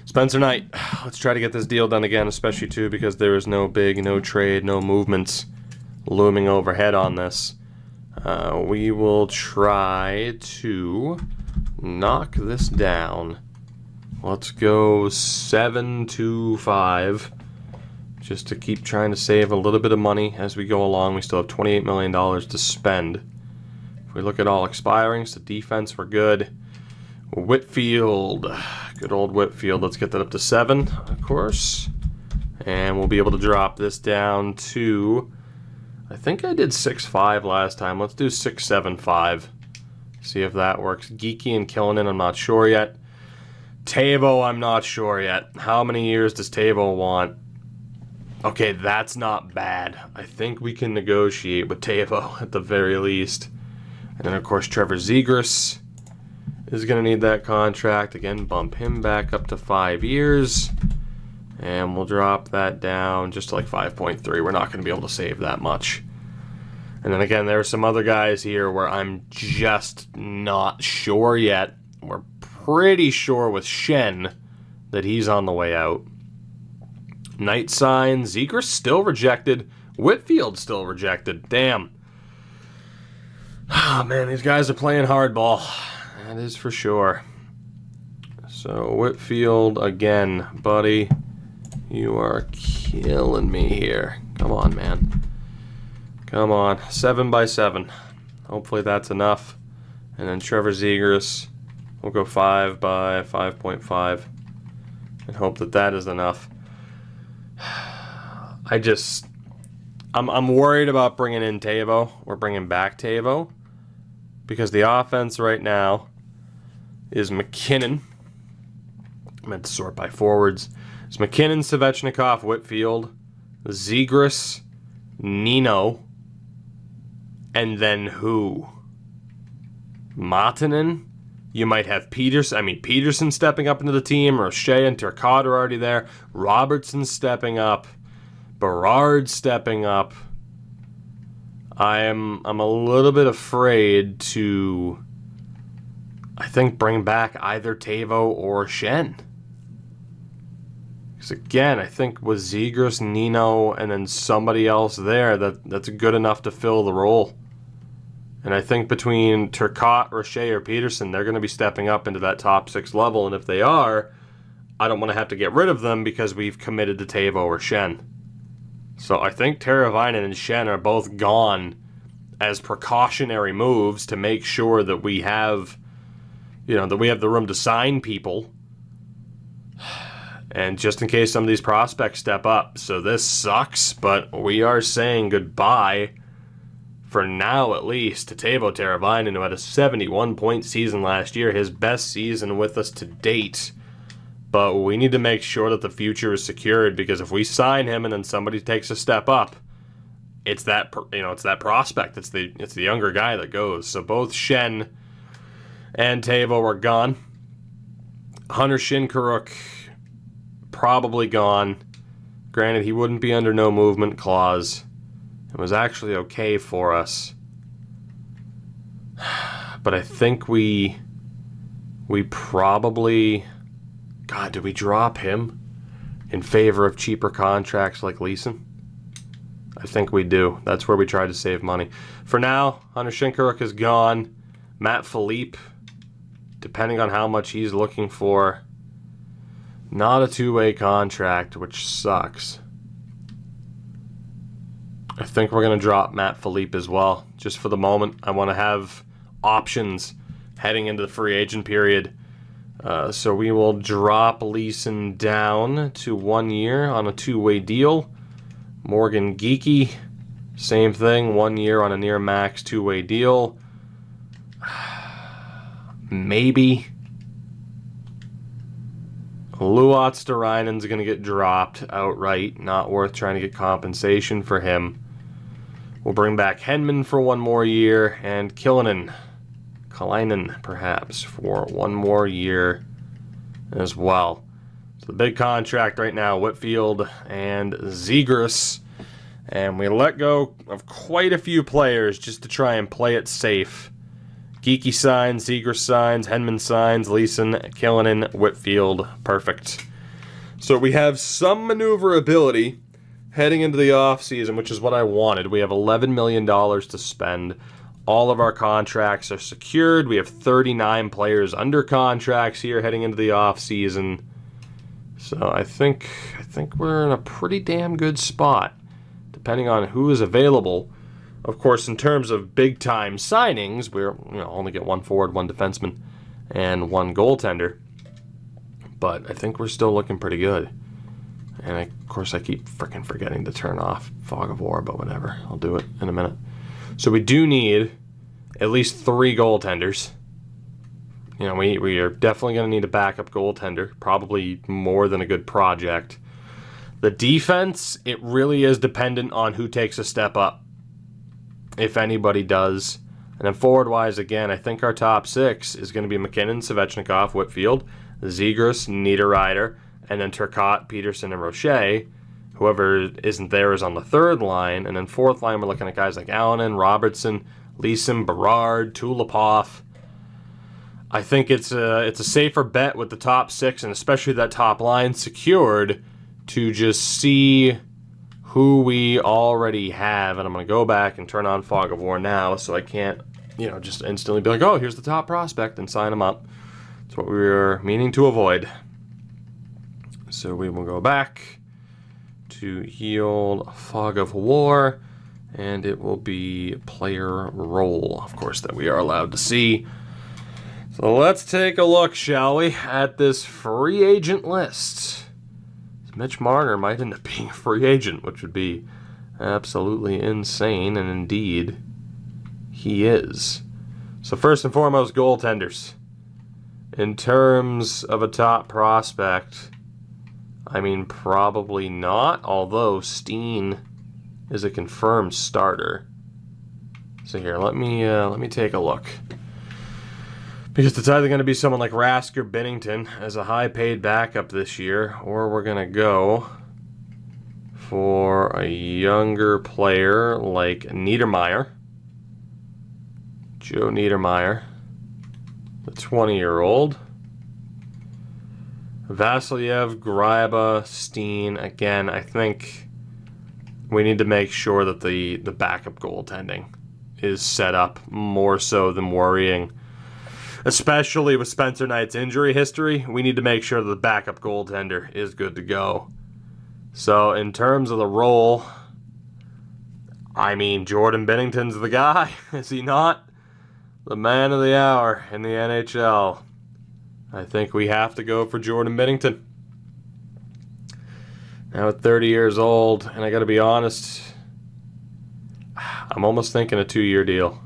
Spencer Knight. Let's try to get this deal done again, especially too because there is no trade, no movements looming overhead on this. We will try to knock this down. Let's go 7-5, just to keep trying to save a little bit of money as we go along. We still have $28 million to spend. If we look at all expirings, the defense, we're good. Whitfield, good old Whitfield. Let's get that up to 7, of course. And we'll be able to drop this down to, I think I did 6-5 last time. Let's do 6-7-5. See if that works. Geeky and Killinen, I'm not sure yet. Tavo, I'm not sure yet. How many years does Tavo want? Okay, that's not bad. I think we can negotiate with Tavo at the very least. And then, of course, Trevor Zegras is going to need that contract. Again, bump him back up to 5 years. And we'll drop that down just to like 5.3. We're not going to be able to save that much. And then again, there are some other guys here where I'm just not sure yet. We're pretty sure with Shen that he's on the way out. Knight sign. Zegras still rejected. Whitfield still rejected. Damn. Oh, man, these guys are playing hardball. That is for sure. So, Whitfield, again, buddy, you are killing me here. Come on, man. Come on. 7x7. Hopefully that's enough. And then Trevor Zegras, we'll go 5x5.5 and hope that that is enough. I'm worried about bringing in Tavo or bringing back Tavo because the offense right now is MacKinnon. I meant to sort by forwards. It's MacKinnon, Svechnikov, Whitfield, Zegras, Nino, and then who? Martinen? You might have Peterson stepping up into the team. Roche and Turcotte are already there. Robertson stepping up. Berard stepping up. I'm a little bit afraid to, I think, bring back either Tavo or Shen. Because again, I think with Zegras, Nino, and then somebody else there, that's good enough to fill the role. And I think between Turcotte, Rocher, or Peterson, they're going to be stepping up into that top 6 level. And if they are, I don't want to have to get rid of them because we've committed to Tavo or Shen. So I think Teravainen and Shen are both gone as precautionary moves to make sure that we have, that we have the room to sign people. And just in case some of these prospects step up. So this sucks, but we are saying goodbye, for now at least, to Teuvo Teravainen, who had a 71-point season last year, his best season with us to date. But we need to make sure that the future is secured, because if we sign him and then somebody takes a step up, it's that prospect. It's the younger guy that goes. So both Shen and Teuvo are gone. Hunter Shinkaruk probably gone. Granted, he wouldn't be under no movement clause. It was actually okay for us. But I think we probably... God, did we drop him in favor of cheaper contracts like Leeson? I think we do. That's where we try to save money. For now, Hunter Shinkaruk is gone. Matt Philippe, depending on how much he's looking for, not a two-way contract, which sucks. I think we're going to drop Matt Philippe as well. Just for the moment, I want to have options heading into the free agent period. So we will drop Leeson down to 1 year on a two-way deal. Morgan Geekie, same thing, 1 year on a near max two-way deal. Maybe. Luotz-Derainen's going to get dropped outright. Not worth trying to get compensation for him. We'll bring back Henman for 1 more year, and Kalainen perhaps for 1 more year as well. So the big contract right now, Whitfield and Zegras, and we let go of quite a few players just to try and play it safe. Geekie signs, Zegras signs, Henman signs, Leeson, Kalainen, Whitfield, perfect. So we have some maneuverability heading into the offseason, which is what I wanted. We have $11 million to spend. All of our contracts are secured. We have 39 players under contracts here heading into the offseason. So I think we're in a pretty damn good spot, depending on who is available. Of course, in terms of big-time signings, we're only get 1 forward, 1 defenseman, and 1 goaltender. But I think we're still looking pretty good. And of course, I keep freaking forgetting to turn off Fog of War, but whatever. I'll do it in a minute. So we do need at least 3 goaltenders. We are definitely going to need a backup goaltender, probably more than a good project. The defense, it really is dependent on who takes a step up, if anybody does. And then forward-wise, again, I think our top 6 is going to be McKinnon, Svechnikov, Whitfield, Zegras, Niederreiter, and then Turcotte, Peterson, and Rocher. Whoever isn't there is on the 3rd line. And then 4th line, we're looking at guys like Allen, Robertson, Leeson, Berard, Tulipov. I think it's a safer bet with the top 6, and especially that top line secured, to just see who we already have. And I'm going to go back and turn on Fog of War now, so I can't, just instantly be like, oh, here's the top prospect, and sign him up. That's what we were meaning to avoid. So we will go back to yield Fog of War, and it will be player role, of course, that we are allowed to see. So let's take a look, shall we, at this free agent list. Mitch Marner might end up being a free agent, which would be absolutely insane, and indeed, he is. So first and foremost, goaltenders. In terms of a top prospect, probably not, although Steen is a confirmed starter. So here, let me take a look. Because it's either going to be someone like Rask or Binnington as a high-paid backup this year, or we're going to go for a younger player like Niedermeyer. Joe Niedermeyer, the 20-year-old. Vasilyev, Gryba, Steen. Again, I think we need to make sure that the backup goaltending is set up more so than worrying. Especially with Spencer Knight's injury history, we need to make sure that the backup goaltender is good to go. So, in terms of the role, I mean, Jordan Binnington's the guy, is he not? The man of the hour in the NHL. I think we have to go for Jordan Binnington. Now at 30 years old, and I gotta be honest, I'm almost thinking a 2-year deal.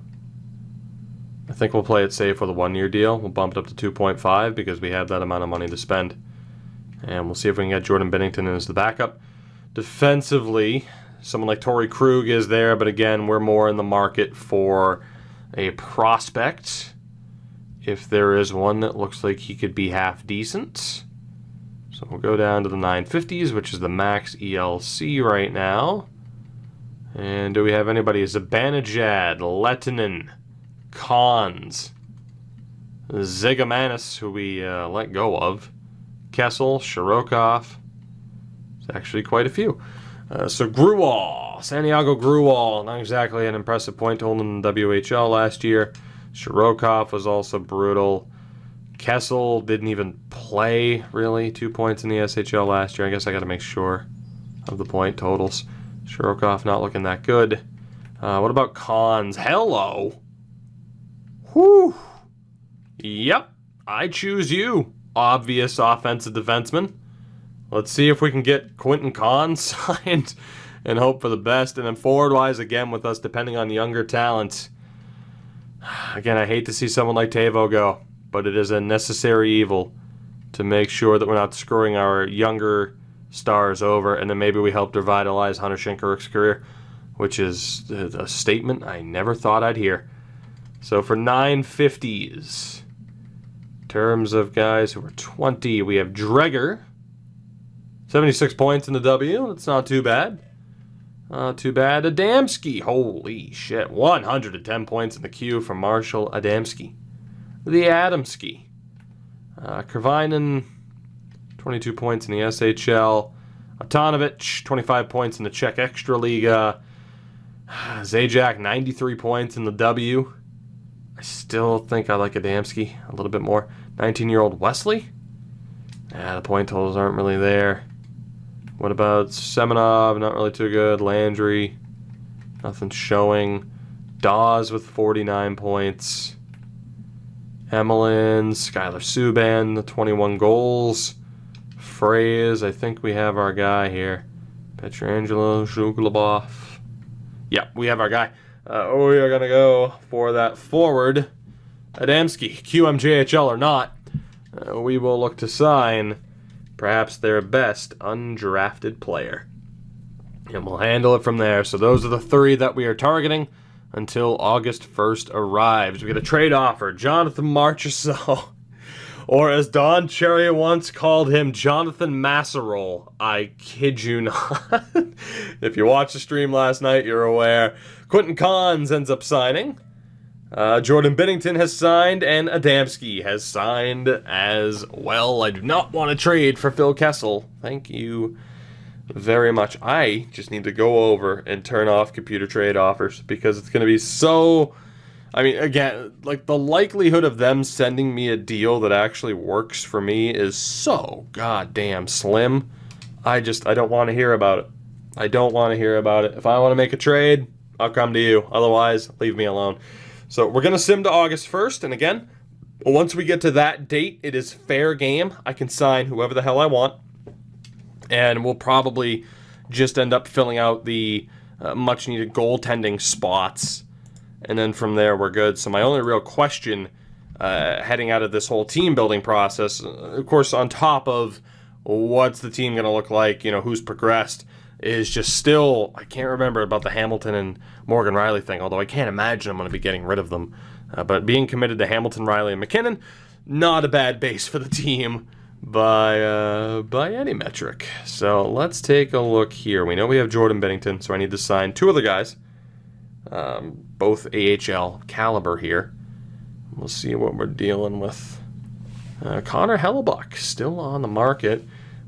I think we'll play it safe with a 1-year deal. We'll bump it up to 2.5 because we have that amount of money to spend. And we'll see if we can get Jordan Binnington as the backup. Defensively, someone like Torrey Krug is there, but again, we're more in the market for a prospect. If there is one that looks like he could be half decent. So we'll go down to the 950s, which is the max ELC right now. And do we have anybody? Zibanejad, Lettinen, Cons, Zigomanis, who we let go of, Kessel, Shirokov. It's actually quite a few. So Gruwall, Santiago Gruwall, not exactly an impressive point total in the WHL last year. Shirokov was also brutal. Kessel didn't even play, really. 2 points in the SHL last year. I guess I got to make sure of the point totals. Shirokov not looking that good. What about Cons? Hello. Whew. Yep. I choose you, obvious offensive defenseman. Let's see if we can get Quentin Cons signed and hope for the best. And then forward-wise, again, with us depending on younger talent. Again, I hate to see someone like Tavo go, but it is a necessary evil to make sure that we're not screwing our younger stars over, and then maybe we help revitalize Hunter Shinkaruk's career, which is a statement I never thought I'd hear. So for 950s, in terms of guys who are 20, we have Dreger, 76 points in the W. That's not too bad. Too bad. Adamski. Holy shit. 110 points in the queue from Marshall Adamski. The Adamski. Kervinen, 22 points in the SHL. Otanovich, 25 points in the Czech Extraliga. Zajac, 93 points in the W. I still think I like Adamski a little bit more. 19-year-old Wesley. The point totals aren't really there. What about Semenov? Not really too good. Landry, nothing showing. Dawes with 49 points. Emelin, Skylar Subban, the 21 goals. Fraze, I think we have our guy here. Petrangelo, Zhuglebov. Yeah, we have our guy. We are going to go for that forward. Adamski, QMJHL or not, we will look to sign perhaps their best undrafted player. And we'll handle it from there. So those are the 3 that we are targeting until August 1st arrives. We get a trade offer. Jonathan Marchessault. Or as Don Cherry once called him, Jonathan Masserole. I kid you not. If you watched the stream last night, you're aware. Quentin Cons ends up signing. Jordan Binnington has signed, and Adamski has signed as well. I do not want to trade for Phil Kessel. Thank you very much. I just need to go over and turn off computer trade offers because it's going to be so... I mean, again, like the likelihood of them sending me a deal that actually works for me is so goddamn slim. I don't want to hear about it. I don't want to hear about it. If I want to make a trade, I'll come to you. Otherwise, leave me alone. So we're going to sim to August 1st, and again, once we get to that date, it is fair game. I can sign whoever the hell I want, and we'll probably just end up filling out the much-needed goaltending spots, and then from there, we're good. So my only real question heading out of this whole team-building process, of course, on top of what's the team going to look like, who's progressed, is just still, I can't remember about the Hamilton and Morgan Riley thing, although I can't imagine I'm going to be getting rid of them. But being committed to Hamilton, Riley, and McKinnon, not a bad base for the team. by any metric. So let's take a look here. We know we have Jordan Binnington, so I need to sign two other guys, both AHL caliber here. We'll see what we're dealing with. Connor Hellebuck, still on the market.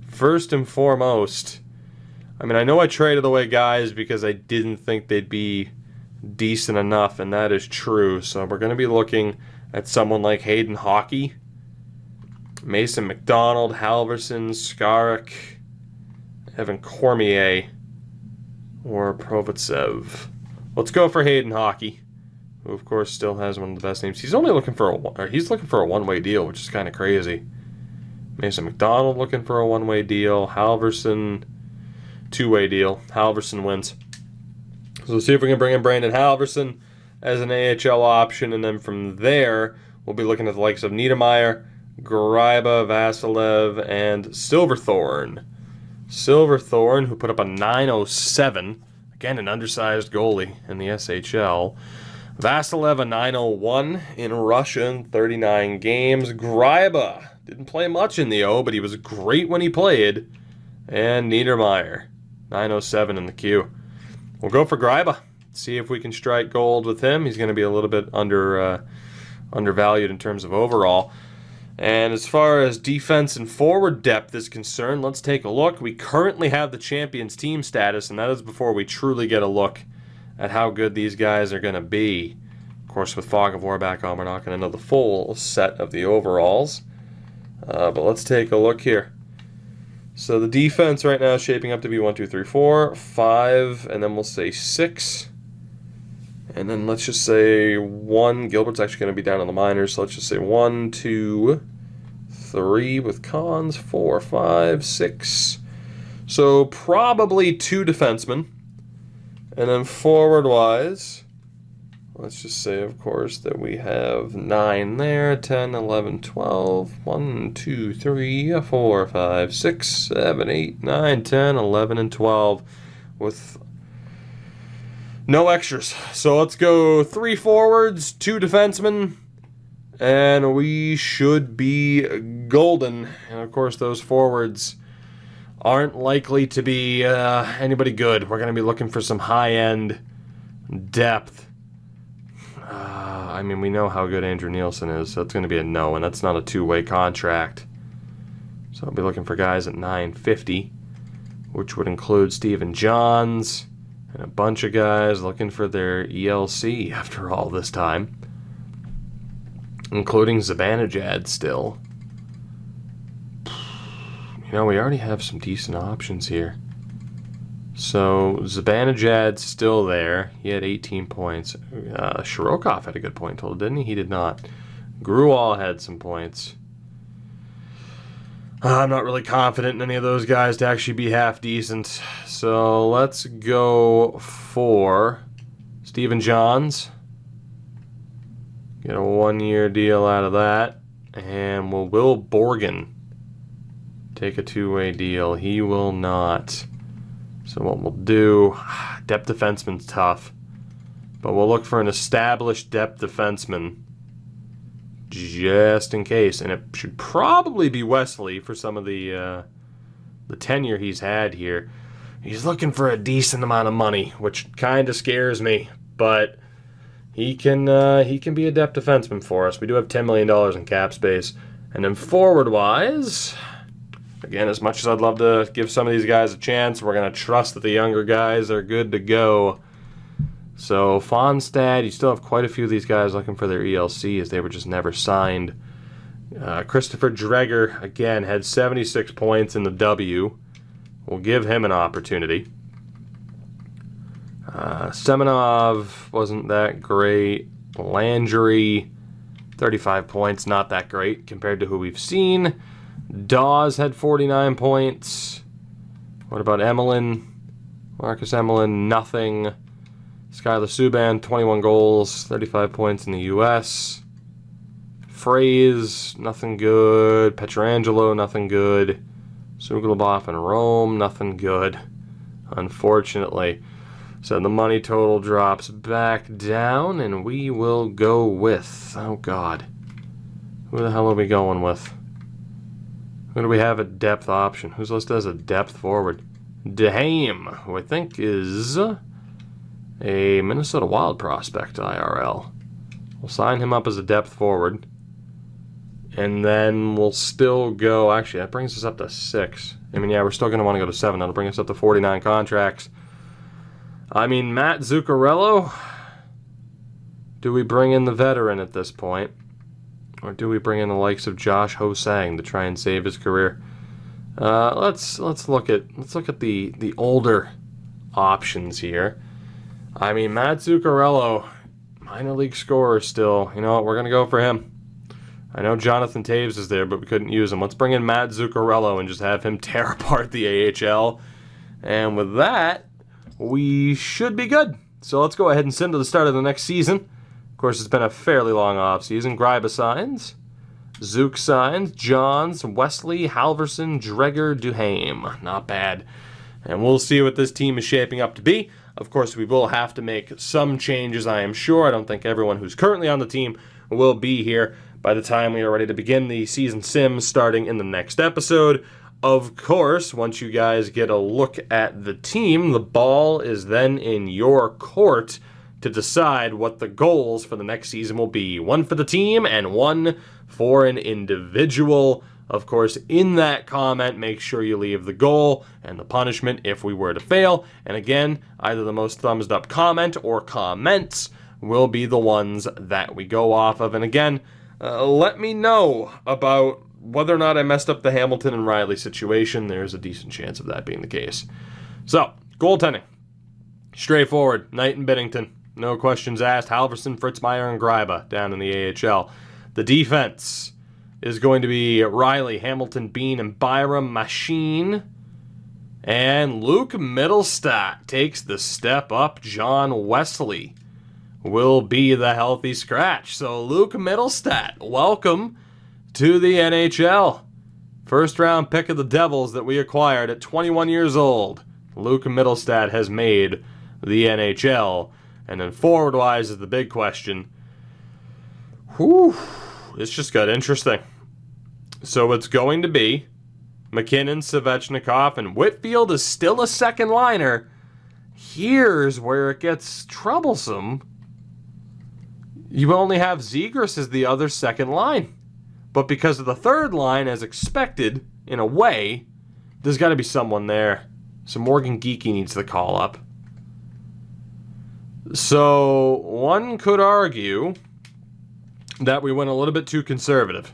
First and foremost, I mean, I know I traded away guys because I didn't think they'd be decent enough, and that is true. So we're going to be looking at someone like Hayden Hockey, Mason McDonald, Halverson, Skarik, Evan Cormier, or Provotsev. Let's go for Hayden Hockey, who of course still has one of the best names. He's only looking for a one-way deal, which is kind of crazy. Mason McDonald looking for a one-way deal. Halverson, two-way deal. Halverson wins. So let's see if we can bring in Brandon Halverson as an AHL option, and then from there we'll be looking at the likes of Niedermeyer, Gryba, Vasilev, and Silverthorne. Silverthorne, who put up a .907, again an undersized goalie in the SHL. Vasilev, a .901 in Russia in 39 games. Gryba didn't play much in the O, but he was great when he played. And Niedermeyer, .907 in the Q. We'll go for Gryba. See if we can strike gold with him. He's going to be a little bit undervalued in terms of overall. And as far as defense and forward depth is concerned, let's take a look. We currently have the Champions team status, and that is before we truly get a look at how good these guys are going to be. Of course, with Fog of War back on, we're not going to know the full set of the overalls. But let's take a look here. So the defense right now is shaping up to be 1, 2, 3, 4, 5, and then we'll say 6. And then let's just say 1. Gilbert's actually going to be down in the minors, so let's just say 1, 2, 3 with Cons, 4, 5, 6. So probably 2 defensemen. And then forward-wise, let's just say, of course, that we have 9 there, 10, 11, 12, 1, 2, 3, 4, 5, 6, 7, 8, 9, 10, 11, and 12 with no extras. So let's go 3 forwards, 2 defensemen, and we should be golden. And, of course, those forwards aren't likely to be anybody good. We're going to be looking for some high-end depth. I mean, we know how good Andrew Nielsen is, so it's going to be a no, and that's not a two-way contract. So I'll be looking for guys at $950, which would include Stephen Johns and a bunch of guys looking for their ELC after all this time, including Zibanejad still. You know, we already have some decent options here. So Zibanejad's still there. He had 18 points. Shirokov had a good point total, didn't he? He did not. Gruwal had some points. I'm not really confident in any of those guys to actually be half decent. So let's go for Stephen Johns. Get a 1-year deal out of that. And Will Borgen take a 2-way deal? He will not. So what we'll do, depth defenseman's tough, but we'll look for an established depth defenseman just in case, and it should probably be Wesley for some of the tenure he's had here. He's looking for a decent amount of money, which kind of scares me, but he can be a depth defenseman for us. We do have $10 million in cap space, and then forward-wise, again, as much as I'd love to give some of these guys a chance, we're going to trust that the younger guys are good to go. So Fonstad, you still have quite a few of these guys looking for their ELC as they were just never signed. Christopher Dreger, again, had 76 points in the W. We'll give him an opportunity. Semenov wasn't that great. Landry, 35 points, not that great compared to who we've seen. Dawes had 49 points. What about Emelin? Marcus Emelin, nothing. Skylar Subban, 21 goals, 35 points in the U.S. Fraze, nothing good. Petrangelo, nothing good. Suglobov and Rome, nothing good, unfortunately. So the money total drops back down, and we will go with, oh God, who the hell are we going with? Who do we have at depth option? Who's listed as a depth forward? Duhaime, who I think is a Minnesota Wild prospect, IRL. We'll sign him up as a depth forward. And then we'll still go... Actually, that brings us up to 6. I mean, yeah, we're still going to want to go to 7. That'll bring us up to 49 contracts. I mean, Matt Zuccarello... Do we bring in the veteran at this point? Or do we bring in the likes of Josh Ho-Sang to try and save his career? Let's look at the older options here. I mean, Matt Zuccarello, minor league scorer still. You know what? We're going to go for him. I know Jonathan Taves is there, but we couldn't use him. Let's bring in Matt Zuccarello and just have him tear apart the AHL. And with that, we should be good. So let's go ahead and send to the start of the next season. Of course, it's been a fairly long offseason. Greiba signs. Zook signs. Johns, Wesley, Halverson, Dreger, Duhaime. Not bad. And we'll see what this team is shaping up to be. Of course, we will have to make some changes, I am sure. I don't think everyone who's currently on the team will be here by the time we are ready to begin the season sim starting in the next episode. Of course, once you guys get a look at the team, the ball is then in your court to decide what the goals for the next season will be. One for the team and one for an individual. Of course, in that comment, make sure you leave the goal and the punishment if we were to fail. And again, either the most thumbs up comment or comments will be the ones that we go off of. And again, let me know about whether or not I messed up the Hamilton and Riley situation. There's a decent chance of that being the case. So, goaltending. Straightforward. Knight and Binnington. No questions asked. Halverson, Fritzmeier, and Greiba down in the AHL. The defense is going to be Riley, Hamilton, Bean, and Byram, Machine. And Luke Mittelstadt takes the step up. John Wesley will be the healthy scratch. So Luke Mittelstadt, welcome to the NHL. First round pick of the Devils that we acquired at 21 years old. Luke Mittelstadt has made the NHL. And then forward-wise is the big question. Whew, this just got interesting. So it's going to be McKinnon, Svechnikov, and Whitfield is still a second liner. Here's where it gets troublesome. You only have Zegras as the other second line. But because of the third line, as expected, in a way, there's got to be someone there. So Morgan Geekie needs the call up. So one could argue that we went a little bit too conservative.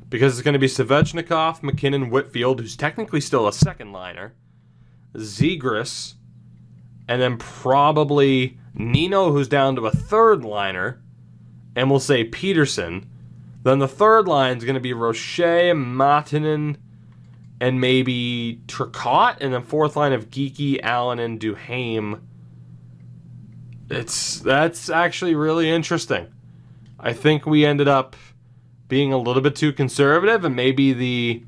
Because it's going to be Svechnikov, McKinnon, Whitfield, who's technically still a second liner, Zegras, and then probably Nino, who's down to a third liner, and we'll say Peterson. Then the third line is going to be Roche, Martinen, and maybe Turcotte, and then fourth line of Geekie, Allen, and Duhaime. That's actually really interesting. I think we ended up being a little bit too conservative, and maybe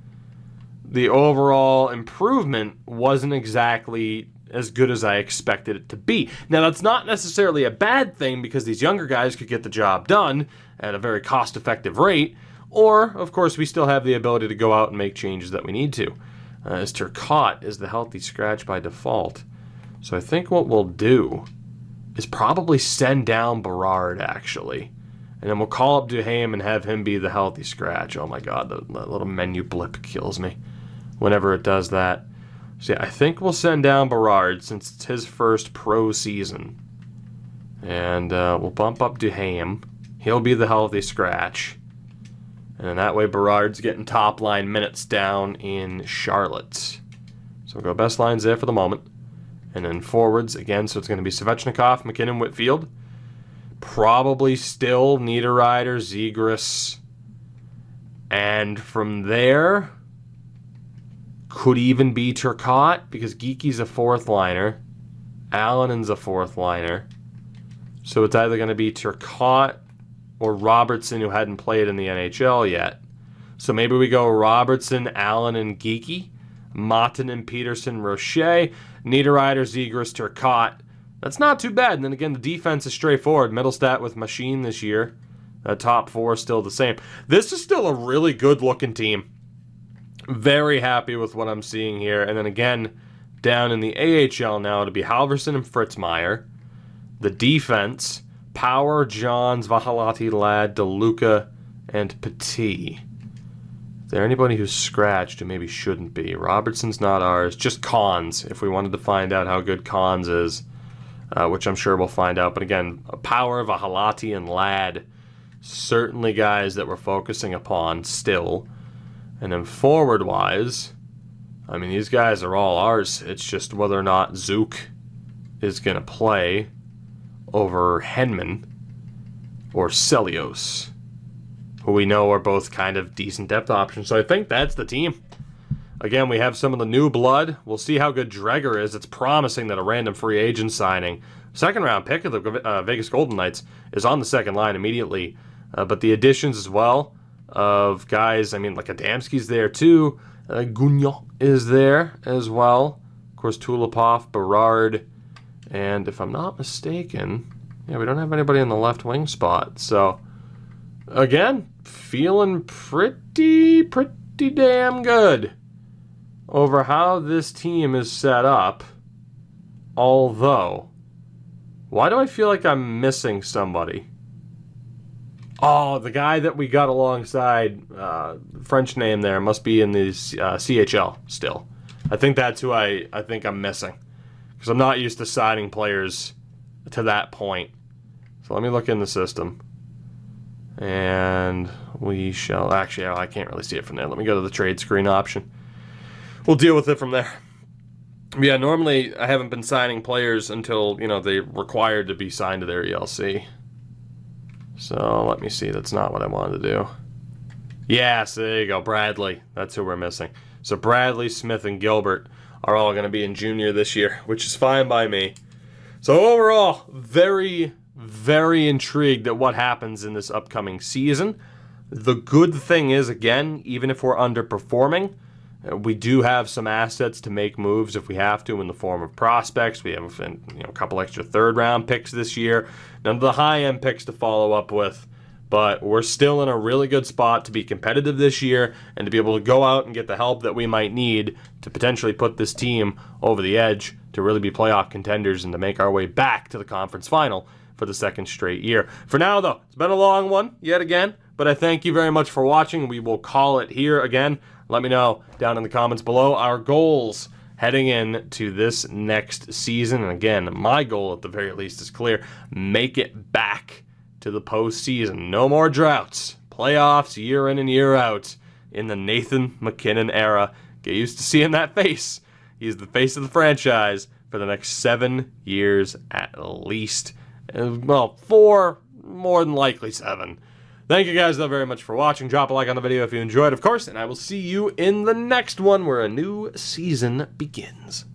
the overall improvement wasn't exactly as good as I expected it to be. Now, that's not necessarily a bad thing, because these younger guys could get the job done at a very cost-effective rate, or, of course, we still have the ability to go out and make changes that we need to. As Turcotte is the healthy scratch by default. So I think what we'll do is probably send down Berard, actually. And then we'll call up Duhaime and have him be the healthy scratch. Oh my god, that little menu blip kills me whenever it does that. So yeah, I think we'll send down Berard since it's his first pro season. And we'll bump up Duhaime. He'll be the healthy scratch. And that way Berard's getting top line minutes down in Charlotte. So we'll go best lines there for the moment. And then forwards again, so it's going to be Svechnikov, McKinnon, Whitfield. Probably still Niederreiter, Zegras. And from there, could even be Turcotte, because Geekie's a fourth liner. Allen's a fourth liner. So it's either going to be Turcotte or Robertson, who hadn't played in the NHL yet. So maybe we go Robertson, Allen, and Geekie. Martinen, Peterson, Roche. Niederreiter, Zegras, Turcotte. That's not too bad. And then again, the defense is straightforward. Mittelstadt with Machine this year. Top four is still the same. This is still a really good-looking team. Very happy with what I'm seeing here. And then again, down in the AHL now, it'll be Halverson and Fritzmeyer. The defense, Power, Johns, Vahalati, Ladd, DeLuca, and Petit. Is there anybody who's scratched who maybe shouldn't be? Robertson's not ours. Just Cons, if we wanted to find out how good Cons is, which I'm sure we'll find out. But again, Power, Vahalati, and Ladd, certainly guys that we're focusing upon still. And then forward-wise, I mean, these guys are all ours. It's just whether or not Zook is going to play over Henman or Celios, who we know are both kind of decent depth options. So I think that's the team. Again, we have some of the new blood. We'll see how good Dreger is. It's promising that a random free agent signing, second-round pick of the Vegas Golden Knights, is on the second line immediately. But the additions as well of guys, I mean, like Adamski's there too. Gugnon is there as well. Of course, Tulipov, Berard, and if I'm not mistaken, yeah, we don't have anybody in the left wing spot. So, again, feeling pretty damn good over how this team is set up. Although, why do I feel like I'm missing somebody? Oh, the guy that we got alongside, French name there, must be in the CHL still. I think that's who I think I'm missing. Because I'm not used to signing players to that point. So let me look in the system. And we shall... Actually, I can't really see it from there. Let me go to the trade screen option. We'll deal with it from there. Yeah, normally I haven't been signing players until, they're required to be signed to their ELC. So, let me see. That's not what I wanted to do. Yes, there you go. Bradley. That's who we're missing. So, Bradley, Smith, and Gilbert are all going to be in junior this year, which is fine by me. So, overall, very, very intrigued at what happens in this upcoming season. The good thing is, again, even if we're underperforming, we do have some assets to make moves if we have to in the form of prospects. We have a couple extra third-round picks this year. None of the high-end picks to follow up with. But we're still in a really good spot to be competitive this year and to be able to go out and get the help that we might need to potentially put this team over the edge to really be playoff contenders and to make our way back to the conference final for the second straight year. For now, though, it's been a long one yet again, but I thank you very much for watching. We will call it here again. Let me know down in the comments below our goals heading into this next season. And again, my goal at the very least is clear. Make it back to the postseason. No more droughts. Playoffs year in and year out in the Nathan MacKinnon era. Get used to seeing that face. He's the face of the franchise for the next 7 years at least. Well, 4, more than likely 7. Thank you guys, though, very much for watching. Drop a like on the video if you enjoyed, of course, and I will see you in the next one where a new season begins.